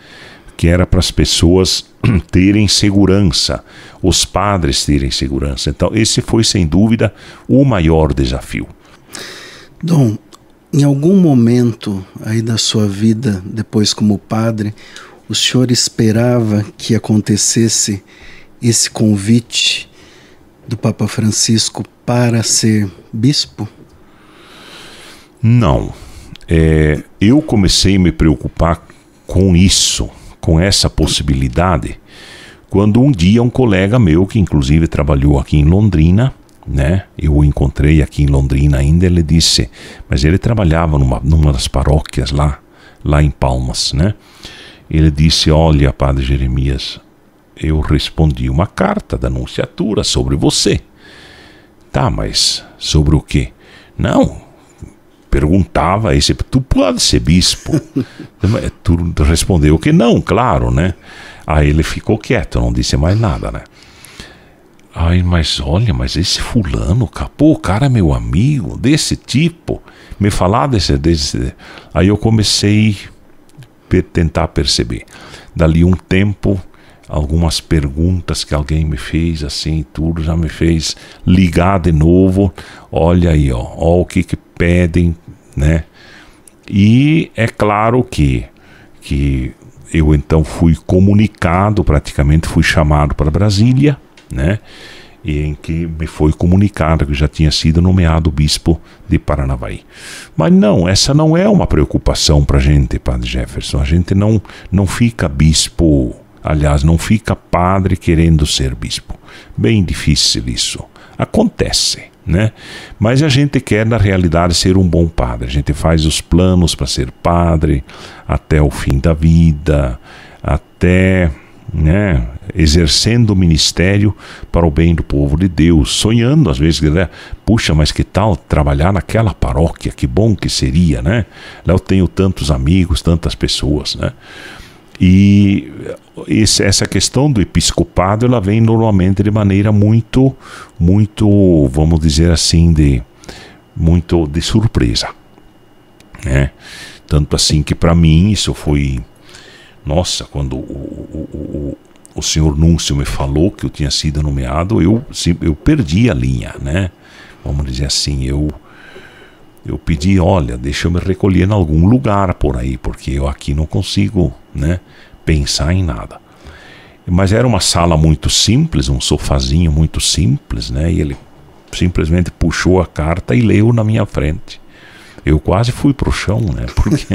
que era para as pessoas terem segurança, os padres terem segurança. Então esse foi sem dúvida o maior desafio. Dom, em algum momento aí da sua vida, depois como padre, o senhor esperava que acontecesse esse convite do Papa Francisco para ser bispo? Não. Eu comecei a me preocupar com isso, com essa possibilidade, quando um dia um colega meu, que inclusive trabalhou aqui em Londrina, né? Eu o encontrei aqui em Londrina ainda, ele disse, mas ele trabalhava numa das paróquias lá em Palmas, né? Ele disse, olha, Padre Jeremias, eu respondi uma carta da nunciatura sobre você. Tá, mas sobre o quê? Não, perguntava, tu pode ser bispo? Tu respondeu que não, claro, né? Aí ele ficou quieto, não disse mais nada, né? Ai, mas olha, mas esse fulano, pô, o cara é meu amigo, desse tipo, me falar desse. Aí eu comecei a tentar perceber. Dali um tempo, algumas perguntas que alguém me fez, assim, tudo já me fez ligar de novo. Olha aí, ó o que pedem, né? E é claro que eu então fui comunicado, praticamente fui chamado para Brasília, né? E em que me foi comunicado que já tinha sido nomeado bispo de Paranavaí. Mas não, essa não é uma preocupação para a gente, Padre Jefferson. A gente não fica bispo, aliás, não fica padre querendo ser bispo. Bem difícil isso. Acontece, né? Mas a gente quer, na realidade, ser um bom padre. A gente faz os planos para ser padre até o fim da vida, até, né, exercendo o ministério para o bem do povo de Deus, sonhando às vezes, né? Puxa, mas que tal trabalhar naquela paróquia, que bom que seria, né? Lá eu tenho tantos amigos, tantas pessoas, né? E essa questão do episcopado, ela vem normalmente de maneira muito, vamos dizer assim, muito de surpresa, né? Tanto assim que para mim isso foi, nossa, quando o senhor Núncio me falou que eu tinha sido nomeado, eu perdi a linha, né? Vamos dizer assim, eu pedi, olha, deixa eu me recolher em algum lugar por aí, porque eu aqui não consigo, né, pensar em nada. Mas era uma sala muito simples, um sofazinho muito simples, né? E ele simplesmente puxou a carta e leu na minha frente. Eu quase fui pro chão, né? Porque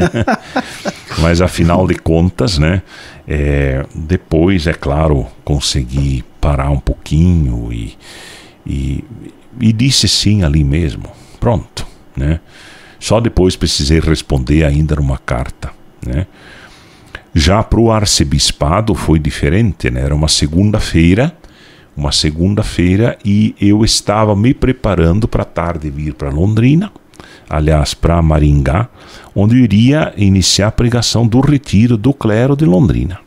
mas afinal de contas, né? Depois, é claro, consegui parar um pouquinho E disse sim ali mesmo. Pronto, né? Só depois precisei responder ainda numa carta, né? Já para o arcebispado foi diferente, né? Era uma segunda-feira, e eu estava me preparando para tarde vir para Londrina, aliás, para Maringá, onde eu iria iniciar a pregação do retiro do clero de Londrina.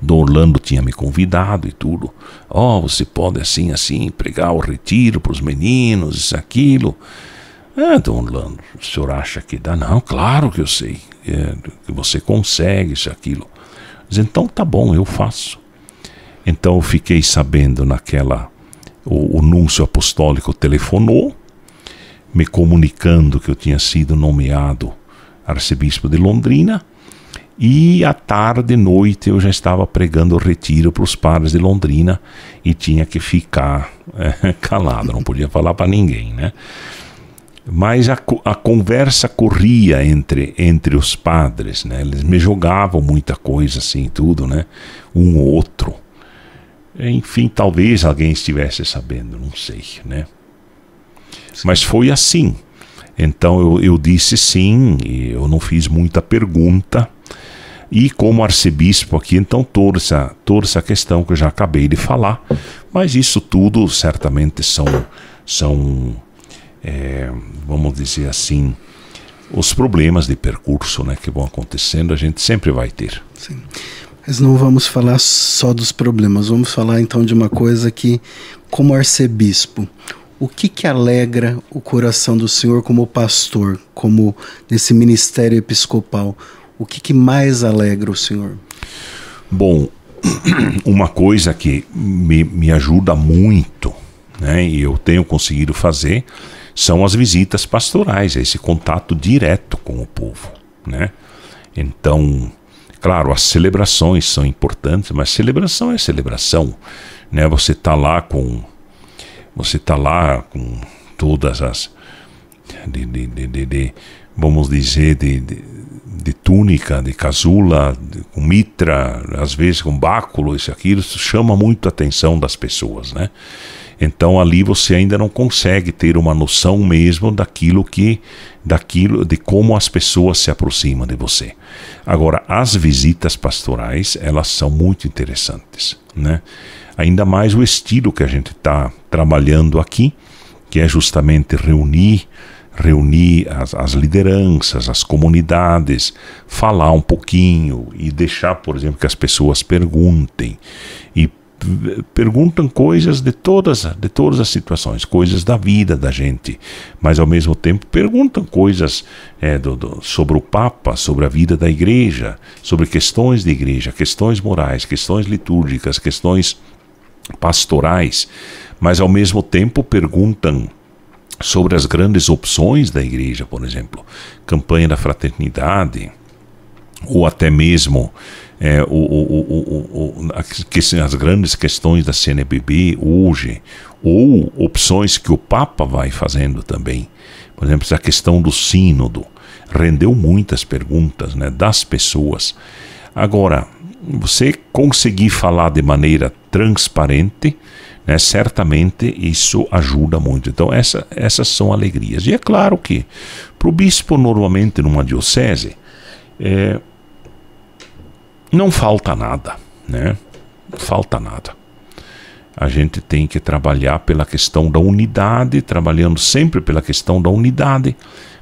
Dom Orlando tinha me convidado e tudo. Você pode assim, pregar o retiro para os meninos, isso, aquilo. Dom Orlando, o senhor acha que dá? Não, claro que eu sei. Que você consegue, isso, aquilo. Mas então tá bom, eu faço. Então eu fiquei sabendo o núncio apostólico telefonou, me comunicando que eu tinha sido nomeado arcebispo de Londrina. E à tarde, noite, eu já estava pregando o retiro para os padres de Londrina e tinha que ficar calado, não podia falar para ninguém, né? Mas a conversa corria entre os padres, né? Eles me jogavam muita coisa assim, tudo, né? Um ou outro. Enfim, talvez alguém estivesse sabendo, não sei, né? Sim. Mas foi assim. Então eu disse sim, e eu não fiz muita pergunta. E como arcebispo aqui, então toda essa questão que eu já acabei de falar, mas isso tudo certamente são vamos dizer assim, os problemas de percurso, né, que vão acontecendo, a gente sempre vai ter. Sim. Mas não vamos falar só dos problemas, vamos falar então de uma coisa que, como arcebispo, o que alegra o coração do senhor como pastor, como nesse ministério episcopal? O que mais alegra o senhor? Bom, uma coisa que me ajuda muito, né, e eu tenho conseguido fazer, são as visitas pastorais, esse contato direto com o povo, né? Então, claro, as celebrações são importantes, mas celebração é celebração, né? Você está lá com todas as vamos dizer de túnica, de casula, com mitra, às vezes com báculo, isso chama muito a atenção das pessoas, né? Então ali você ainda não consegue ter uma noção mesmo de como as pessoas se aproximam de você. Agora, as visitas pastorais, elas são muito interessantes, né? Ainda mais o estilo que a gente está trabalhando aqui, que é justamente reunir as lideranças, as comunidades, falar um pouquinho e deixar, por exemplo, que as pessoas perguntem. E perguntam coisas de todas as situações, coisas da vida da gente, mas ao mesmo tempo perguntam coisas sobre o Papa, sobre a vida da igreja, sobre questões de igreja, questões morais, questões litúrgicas, questões pastorais, mas ao mesmo tempo perguntam sobre as grandes opções da igreja, por exemplo, campanha da fraternidade, ou até mesmo as grandes questões da CNBB hoje, ou opções que o Papa vai fazendo também. Por exemplo, a questão do sínodo rendeu muitas perguntas, né, das pessoas. Agora, você conseguir falar de maneira transparente, né, certamente isso ajuda muito. Então essas são alegrias. E é claro que para o bispo, normalmente numa diocese, não falta nada, né? Falta nada. A gente tem que trabalhar pela questão da unidade, trabalhando sempre pela questão da unidade,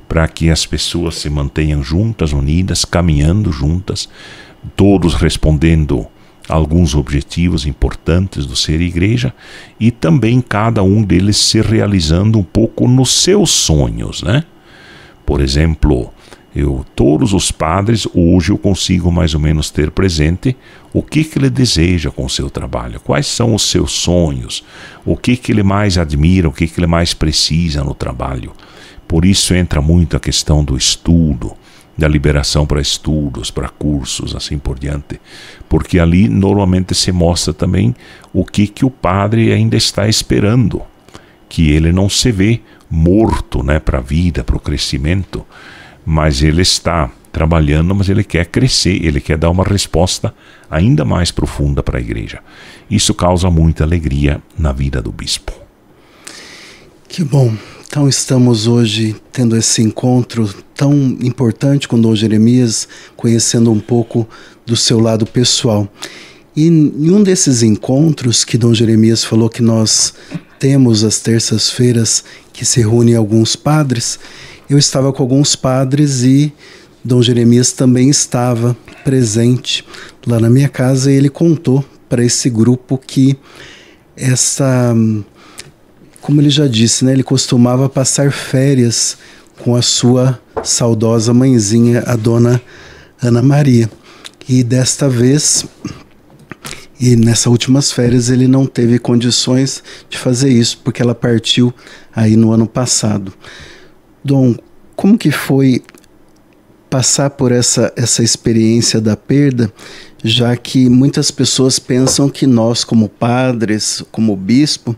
para que as pessoas se mantenham juntas, unidas, caminhando juntas, todos respondendo alguns objetivos importantes do ser igreja, e também cada um deles se realizando um pouco nos seus sonhos, né? Por exemplo, todos os padres, hoje eu consigo mais ou menos ter presente o que ele deseja com o seu trabalho, quais são os seus sonhos, o que ele mais admira, o que ele mais precisa no trabalho. Por isso entra muito a questão do estudo, da liberação para estudos, para cursos, assim por diante, porque ali normalmente se mostra também o que o padre ainda está esperando, que ele não se vê morto, né, para a vida, para o crescimento, mas ele está trabalhando, mas ele quer crescer, ele quer dar uma resposta ainda mais profunda para a igreja. Isso causa muita alegria na vida do bispo. Que bom. Então estamos hoje tendo esse encontro tão importante com Dom Jeremias, conhecendo um pouco do seu lado pessoal. E em um desses encontros que Dom Jeremias falou que nós temos às terças-feiras, que se reúnem alguns padres, eu estava com alguns padres e Dom Jeremias também estava presente lá na minha casa, e ele contou para esse grupo que como ele já disse, né, ele costumava passar férias com a sua saudosa mãezinha, a dona Ana Maria. E desta vez, e nessas últimas férias, ele não teve condições de fazer isso, porque ela partiu aí no ano passado. Dom, como que foi passar por essa experiência da perda, já que muitas pessoas pensam que nós, como padres, como bispo,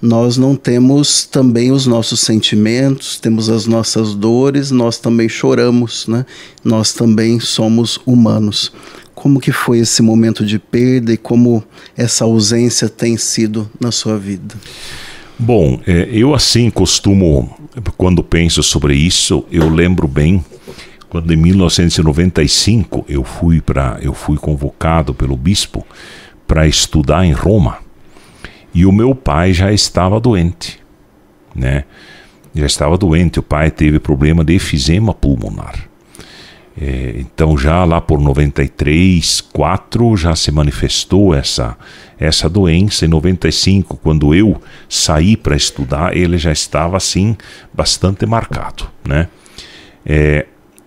nós não temos também os nossos sentimentos, temos as nossas dores, nós também choramos, né? Nós também somos humanos. Como que foi esse momento de perda e como essa ausência tem sido na sua vida? Bom, eu assim costumo, quando penso sobre isso, eu lembro bem, quando em 1995 eu fui convocado pelo bispo para estudar em Roma. E o meu pai já estava doente, né? Já estava doente, o pai teve problema de efizema pulmonar. Então já lá por 93, 4 já se manifestou essa doença. Em 95, quando eu saí para estudar, ele já estava assim, bastante marcado, né?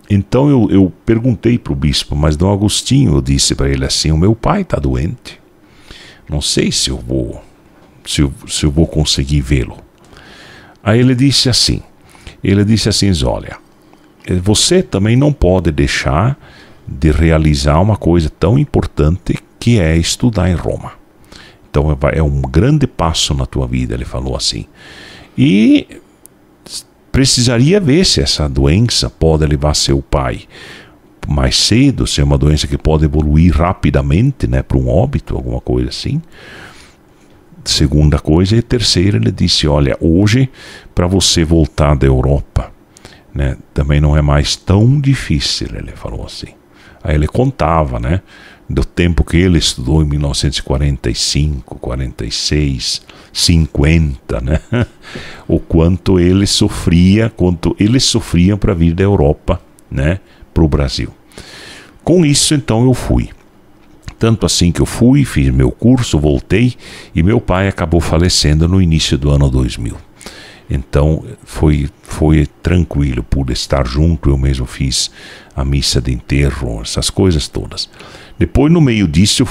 Então eu perguntei para o bispo, mas Dom Agostinho, eu disse para ele assim, o meu pai está doente, não sei se eu vou conseguir vê-lo. Aí ele disse assim, olha, você também não pode deixar de realizar uma coisa tão importante que é estudar em Roma. Então é um grande passo na tua vida, ele falou assim. E precisaria ver se essa doença pode levar seu pai mais cedo, se é uma doença que pode evoluir rapidamente, né, para um óbito, alguma coisa assim. Segunda coisa, e terceira, ele disse, olha, hoje para você voltar da Europa, né, também não é mais tão difícil, ele falou assim. Aí ele contava, né, do tempo que ele estudou em 1945, 46, 50, né, o quanto eles sofriam para vir da Europa, né, para o Brasil. Com isso, então, eu fui. Tanto assim que eu fui, fiz meu curso, voltei, e meu pai acabou falecendo no início do ano 2000. Então foi tranquilo, pude estar junto, eu mesmo fiz a missa de enterro, essas coisas todas. Depois, no meio disso,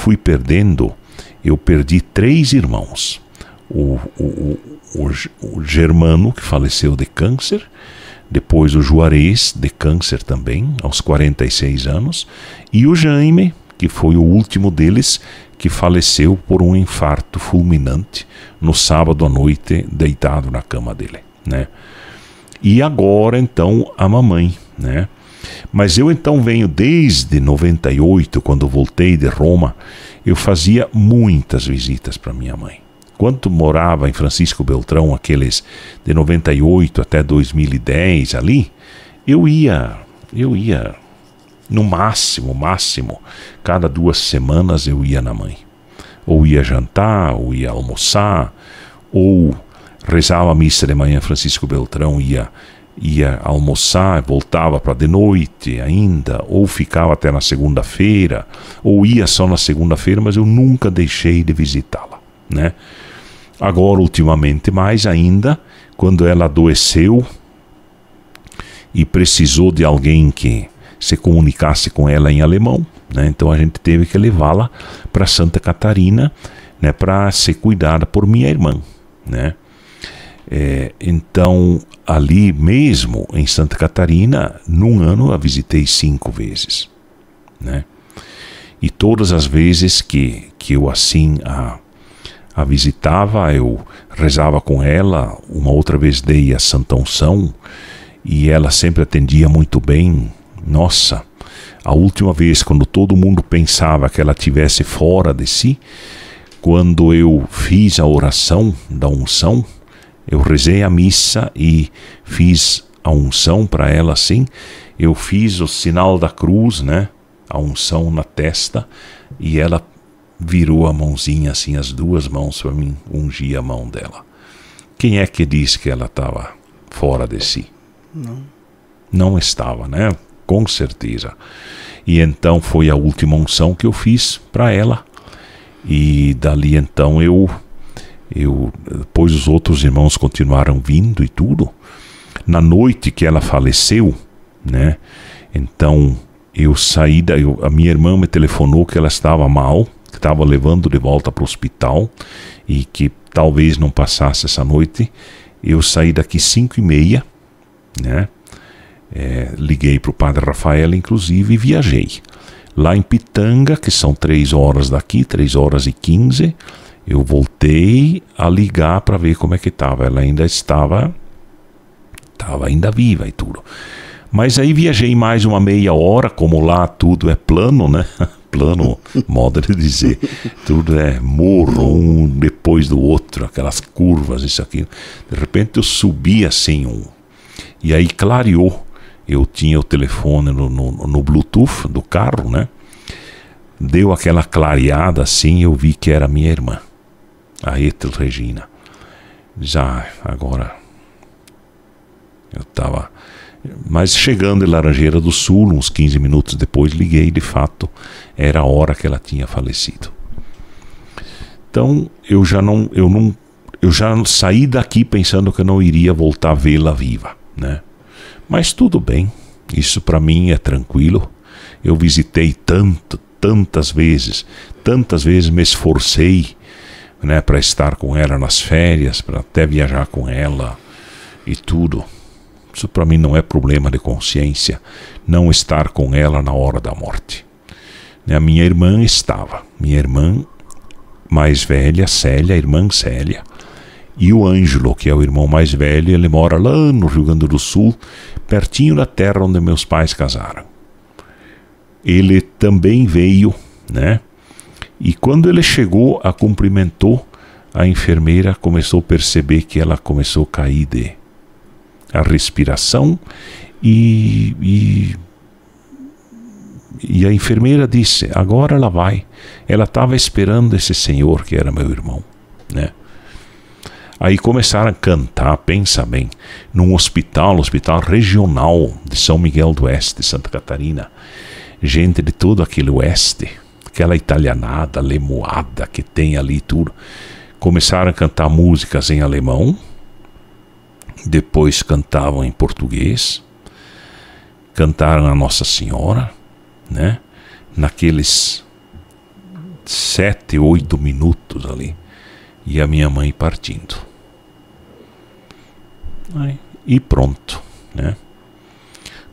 eu perdi 3 irmãos. O Germano, que faleceu de câncer, depois o Juarez, de câncer também, aos 46 anos, e o Jaime, que foi o último deles, que faleceu por um infarto fulminante no sábado à noite, deitado na cama dele, né? E agora, então, a mamãe, né? Mas eu, então, venho desde 98, quando voltei de Roma, eu fazia muitas visitas para minha mãe. Quando morava em Francisco Beltrão, aqueles de 98 até 2010 ali, eu ia no máximo, cada 2 semanas eu ia na mãe. Ou ia jantar, ou ia almoçar, ou rezava a missa de manhã, Francisco Beltrão ia almoçar, voltava para de noite ainda, ou ficava até na segunda-feira, ou ia só na segunda-feira, mas eu nunca deixei de visitá-la, né? Agora, ultimamente, mais ainda, quando ela adoeceu e precisou de alguém que se comunicasse com ela em alemão, né? Então a gente teve que levá-la para Santa Catarina, né, para ser cuidada por minha irmã, né? Então, ali mesmo em Santa Catarina, num ano a visitei 5 vezes, né? E todas as vezes que eu assim a visitava, eu rezava com ela. Uma outra vez dei a Santa Unção e ela sempre atendia muito bem, Nossa, a última vez, quando todo mundo pensava que ela estivesse fora de si, quando eu fiz a oração da unção, eu rezei a missa e fiz a unção para ela assim, eu fiz o sinal da cruz, né? A unção na testa, e ela virou a mãozinha assim, as duas mãos para mim, ungir a mão dela. Quem é que diz que ela estava fora de si? Não estava, né? Com certeza. E então foi a última unção que eu fiz para ela. E dali então depois os outros irmãos continuaram vindo e tudo. Na noite que ela faleceu, né? Então eu saí a minha irmã me telefonou que ela estava mal, que estava levando de volta para o hospital e que talvez não passasse essa noite. Eu saí daqui 5h30, né? Liguei para o Padre Rafael, inclusive, e viajei. Lá em Pitanga, que são 3 horas daqui, 3h15, eu voltei a ligar para ver como é que estava. Ela ainda estava ainda viva e tudo. Mas aí viajei mais uma meia hora, como lá tudo é plano, né? Plano, modo de dizer. Tudo é morro, um depois do outro, aquelas curvas, isso aqui. De repente eu subi assim, e aí clareou. Eu tinha o telefone no Bluetooth do carro, né? Deu aquela clareada assim, eu vi que era minha irmã, a Ethel Regina. Já, agora, eu estava... Mas chegando em Laranjeira do Sul, uns 15 minutos depois, liguei, de fato, era a hora que ela tinha falecido. Então, eu já saí daqui pensando que eu não iria voltar a vê-la viva, né? Mas tudo bem, isso para mim é tranquilo. Eu visitei tantas vezes me esforcei, né, para estar com ela nas férias, para até viajar com ela e tudo. Isso para mim não é problema de consciência, não estar com ela na hora da morte. A minha irmã estava, minha irmã mais velha, Célia, a irmã Célia, e o Ângelo, que é o irmão mais velho, ele mora lá no Rio Grande do Sul, pertinho da terra onde meus pais casaram. Ele também veio, né? E quando ele chegou, a cumprimentou, a enfermeira começou a perceber que ela começou a cair a respiração e a enfermeira disse, agora ela vai. Ela estava esperando esse senhor que era meu irmão, né? Aí começaram a cantar, pensa bem, num hospital regional de São Miguel do Oeste, Santa Catarina. Gente de todo aquele oeste, aquela italianada, lemoada que tem ali tudo. Começaram a cantar músicas em alemão, depois cantavam em português, cantaram a Nossa Senhora, né? Naqueles 7, 8 minutos ali, e a minha mãe partindo. E pronto, né?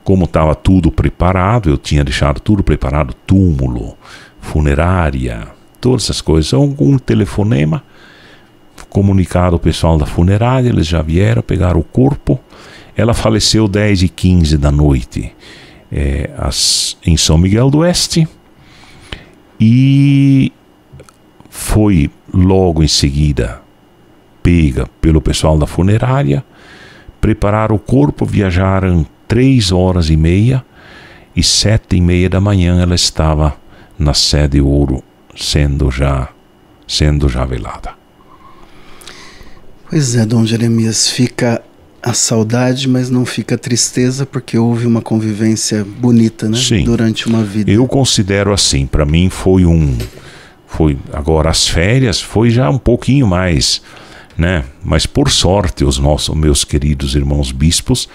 Como estava tudo preparado, eu tinha deixado tudo preparado, túmulo, funerária, todas essas coisas. Um telefonema, comunicado ao pessoal da funerária, eles já vieram, pegaram o corpo. Ela faleceu 10h15 da noite em São Miguel do Oeste, e foi logo em seguida pega pelo pessoal da funerária, prepararam o corpo, viajaram 3h30 e 7h30 da manhã ela estava na Sé de Ouro, sendo já velada. Pois é, Dom Jeremias, fica a saudade, mas não fica a tristeza, porque houve uma convivência bonita, né? Sim. Durante uma vida. Eu considero assim, para mim foi agora as férias foi já um pouquinho mais, né? Mas por sorte os meus queridos irmãos bispos,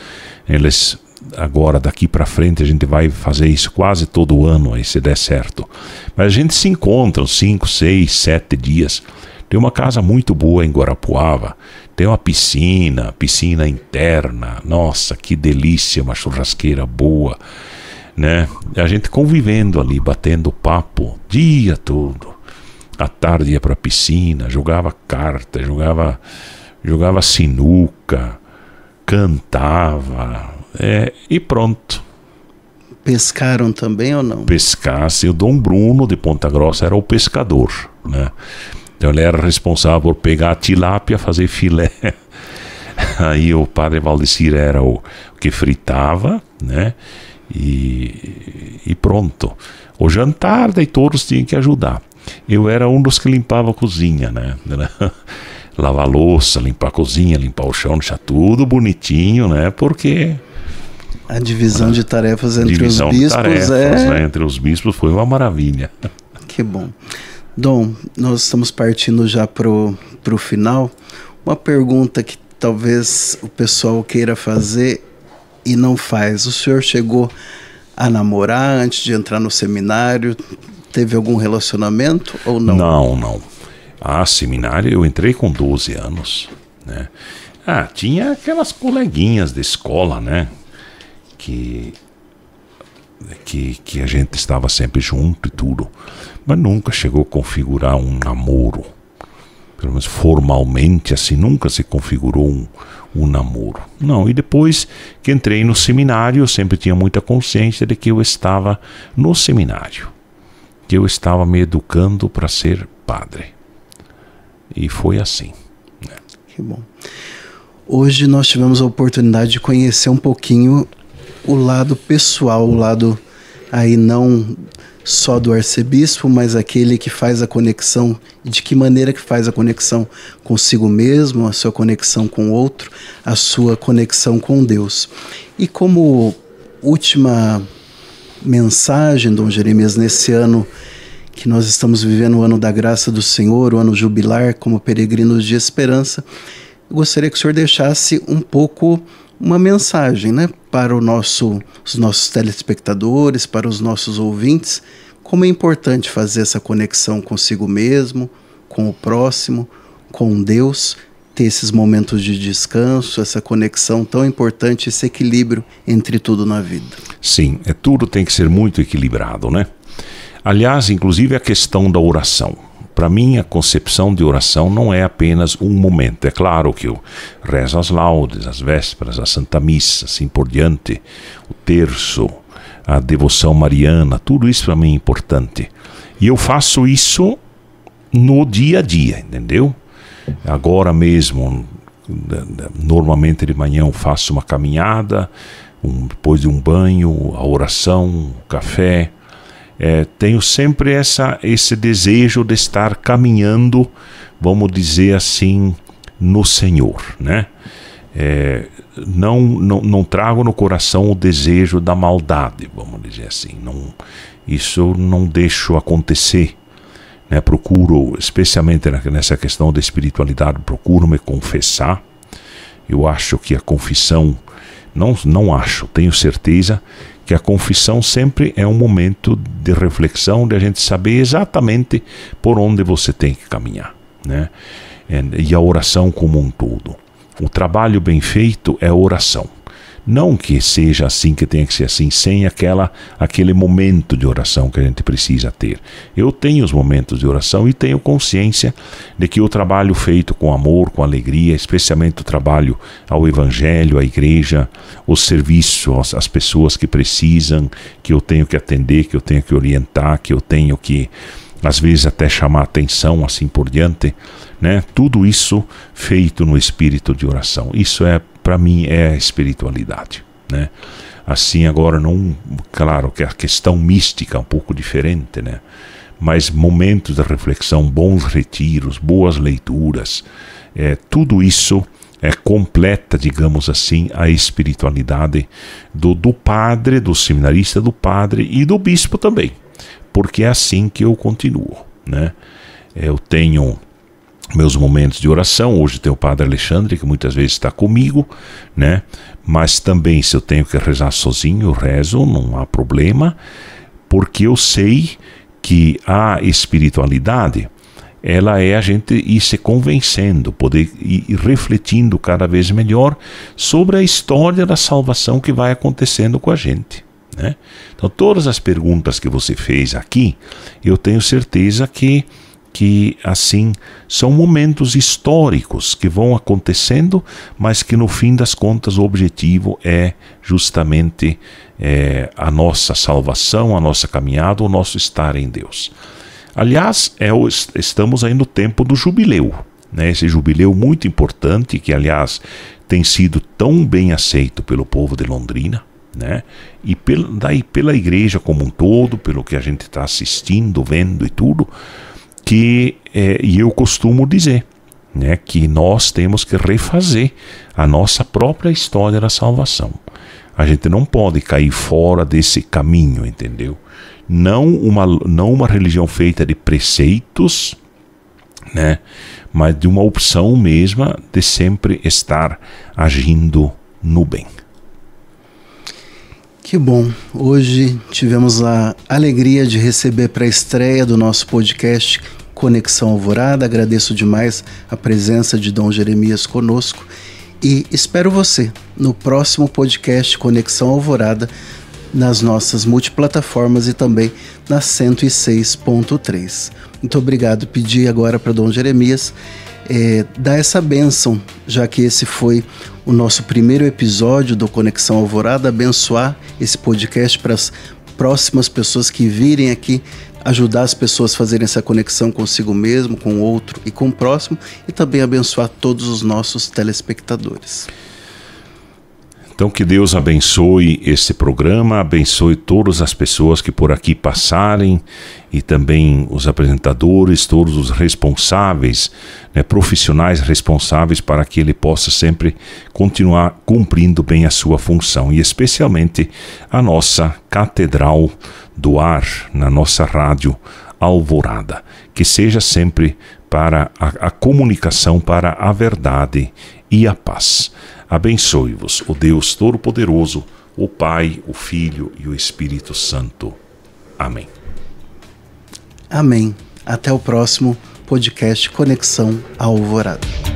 eles agora daqui para frente a gente vai fazer isso quase todo ano, aí se der certo. Mas a gente se encontra 5, 6, 7 dias. Tem uma casa muito boa em Guarapuava, tem uma piscina interna, nossa, que delícia, uma churrasqueira boa, né? A gente convivendo ali, batendo papo, dia todo. À tarde ia para a piscina, jogava carta, jogava sinuca, cantava, e pronto. Pescaram também ou não? Pescasse. O Dom Bruno de Ponta Grossa era o pescador, né? Então ele era responsável por pegar a tilápia, fazer filé. Aí o padre Valdecir era o que fritava, né? E pronto. O jantar, daí todos tinham que ajudar. Eu era um dos que limpava a cozinha, né? Lavar a louça, limpar a cozinha, limpar o chão, deixar tudo bonitinho, né? Porque a divisão de tarefas entre os bispos né? Entre os bispos foi uma maravilha. Que bom. Dom, nós estamos partindo já pro final. Uma pergunta que talvez o pessoal queira fazer e não faz. O senhor chegou a namorar antes de entrar no seminário? Teve algum relacionamento ou não? Não. Seminário eu entrei com 12 anos, né? Tinha aquelas coleguinhas de escola, né? Que a gente estava sempre junto e tudo. Mas nunca chegou a configurar um namoro. Pelo menos formalmente, assim, nunca se configurou um namoro. Não, e depois que entrei no seminário, eu sempre tinha muita consciência de que eu estava no seminário. Que eu estava me educando para ser padre. E foi assim, né? Que bom. Hoje nós tivemos a oportunidade de conhecer um pouquinho o lado pessoal, o lado aí não só do arcebispo, mas aquele que faz a conexão, de que maneira que faz a conexão consigo mesmo, a sua conexão com o outro, a sua conexão com Deus. E como última mensagem, Dom Jeremias, nesse ano que nós estamos vivendo, o ano da graça do Senhor, o ano jubilar, como peregrinos de esperança, eu gostaria que o senhor deixasse um pouco uma mensagem, né, para os nossos telespectadores, para os nossos ouvintes, como é importante fazer essa conexão consigo mesmo, com o próximo, com Deus, ter esses momentos de descanso, essa conexão tão importante, esse equilíbrio entre tudo na vida. Sim, tudo tem que ser muito equilibrado, né? Aliás, inclusive a questão da oração. Para mim, a concepção de oração não é apenas um momento. É claro que eu rezo as laudes, as vésperas, a Santa Missa, assim por diante, o terço, a devoção mariana, tudo isso para mim é importante. E eu faço isso no dia a dia, entendeu? Agora mesmo, normalmente de manhã eu faço uma caminhada, depois de um banho, a oração, o café. Tenho sempre esse desejo de estar caminhando, vamos dizer assim, no Senhor, né? Não trago no coração o desejo da maldade, vamos dizer assim. Isso não deixo acontecer, né? Procuro, especialmente nessa questão da espiritualidade, procuro me confessar. Eu acho que a confissão, tenho certeza que a confissão sempre é um momento de reflexão, de a gente saber exatamente por onde você tem que caminhar, né? E a oração como um todo. O trabalho bem feito é a oração. Não que seja assim, que tenha que ser assim, sem aquele momento de oração que a gente precisa ter. Eu tenho os momentos de oração e tenho consciência de que o trabalho feito com amor, com alegria, especialmente o trabalho ao Evangelho, à igreja, o serviço às pessoas que precisam, que eu tenho que atender, que eu tenho que orientar, que eu tenho que, às vezes, até chamar atenção, assim por diante, né? Tudo isso feito no espírito de oração. Isso para mim é a espiritualidade, né? Assim, agora claro que a questão mística é um pouco diferente, né? Mas momentos de reflexão, bons retiros, boas leituras, tudo isso completa, digamos assim, a espiritualidade do padre, do seminarista, do padre e do bispo também, porque é assim que eu continuo, né? Eu tenho meus momentos de oração. Hoje tem o Padre Alexandre, que muitas vezes está comigo, né? Mas também, se eu tenho que rezar sozinho, eu rezo, não há problema, porque eu sei que a espiritualidade, ela é a gente ir se convencendo, poder ir refletindo cada vez melhor sobre a história da salvação que vai acontecendo com a gente, né? Então, todas as perguntas que você fez aqui, eu tenho certeza que que, assim, são momentos históricos que vão acontecendo, mas que no fim das contas o objetivo é justamente a nossa salvação, a nossa caminhada, o nosso estar em Deus. Aliás, estamos aí no tempo do jubileu, né? Esse jubileu muito importante que, aliás, tem sido tão bem aceito pelo povo de Londrina, né? E pela igreja como um todo, pelo que a gente está assistindo, vendo e tudo, e eu costumo dizer, né, que nós temos que refazer a nossa própria história da salvação. A gente não pode cair fora desse caminho, entendeu? Não uma religião feita de preceitos, né, mas de uma opção mesma de sempre estar agindo no bem. Que bom, hoje tivemos a alegria de receber para a estreia do nosso podcast Conexão Alvorada. Agradeço demais a presença de Dom Jeremias conosco e espero você no próximo podcast Conexão Alvorada, nas nossas multiplataformas e também na 106.3. Muito obrigado. Pedi agora para Dom Jeremias dar essa bênção, já que esse foi o nosso primeiro episódio do Conexão Alvorada, abençoar esse podcast para as próximas pessoas que virem aqui, ajudar as pessoas a fazerem essa conexão consigo mesmo, com o outro e com o próximo, e também abençoar todos os nossos telespectadores. Então que Deus abençoe esse programa, abençoe todas as pessoas que por aqui passarem e também os apresentadores, todos os responsáveis, né, profissionais responsáveis para que ele possa sempre continuar cumprindo bem a sua função e especialmente a nossa Catedral do Ar, na nossa rádio Alvorada, que seja sempre para a comunicação para a verdade e a paz. Abençoe-vos o Deus Todo-Poderoso, o Pai, o Filho e o Espírito Santo. Amém. Amém. Até o próximo podcast Conexão Alvorada.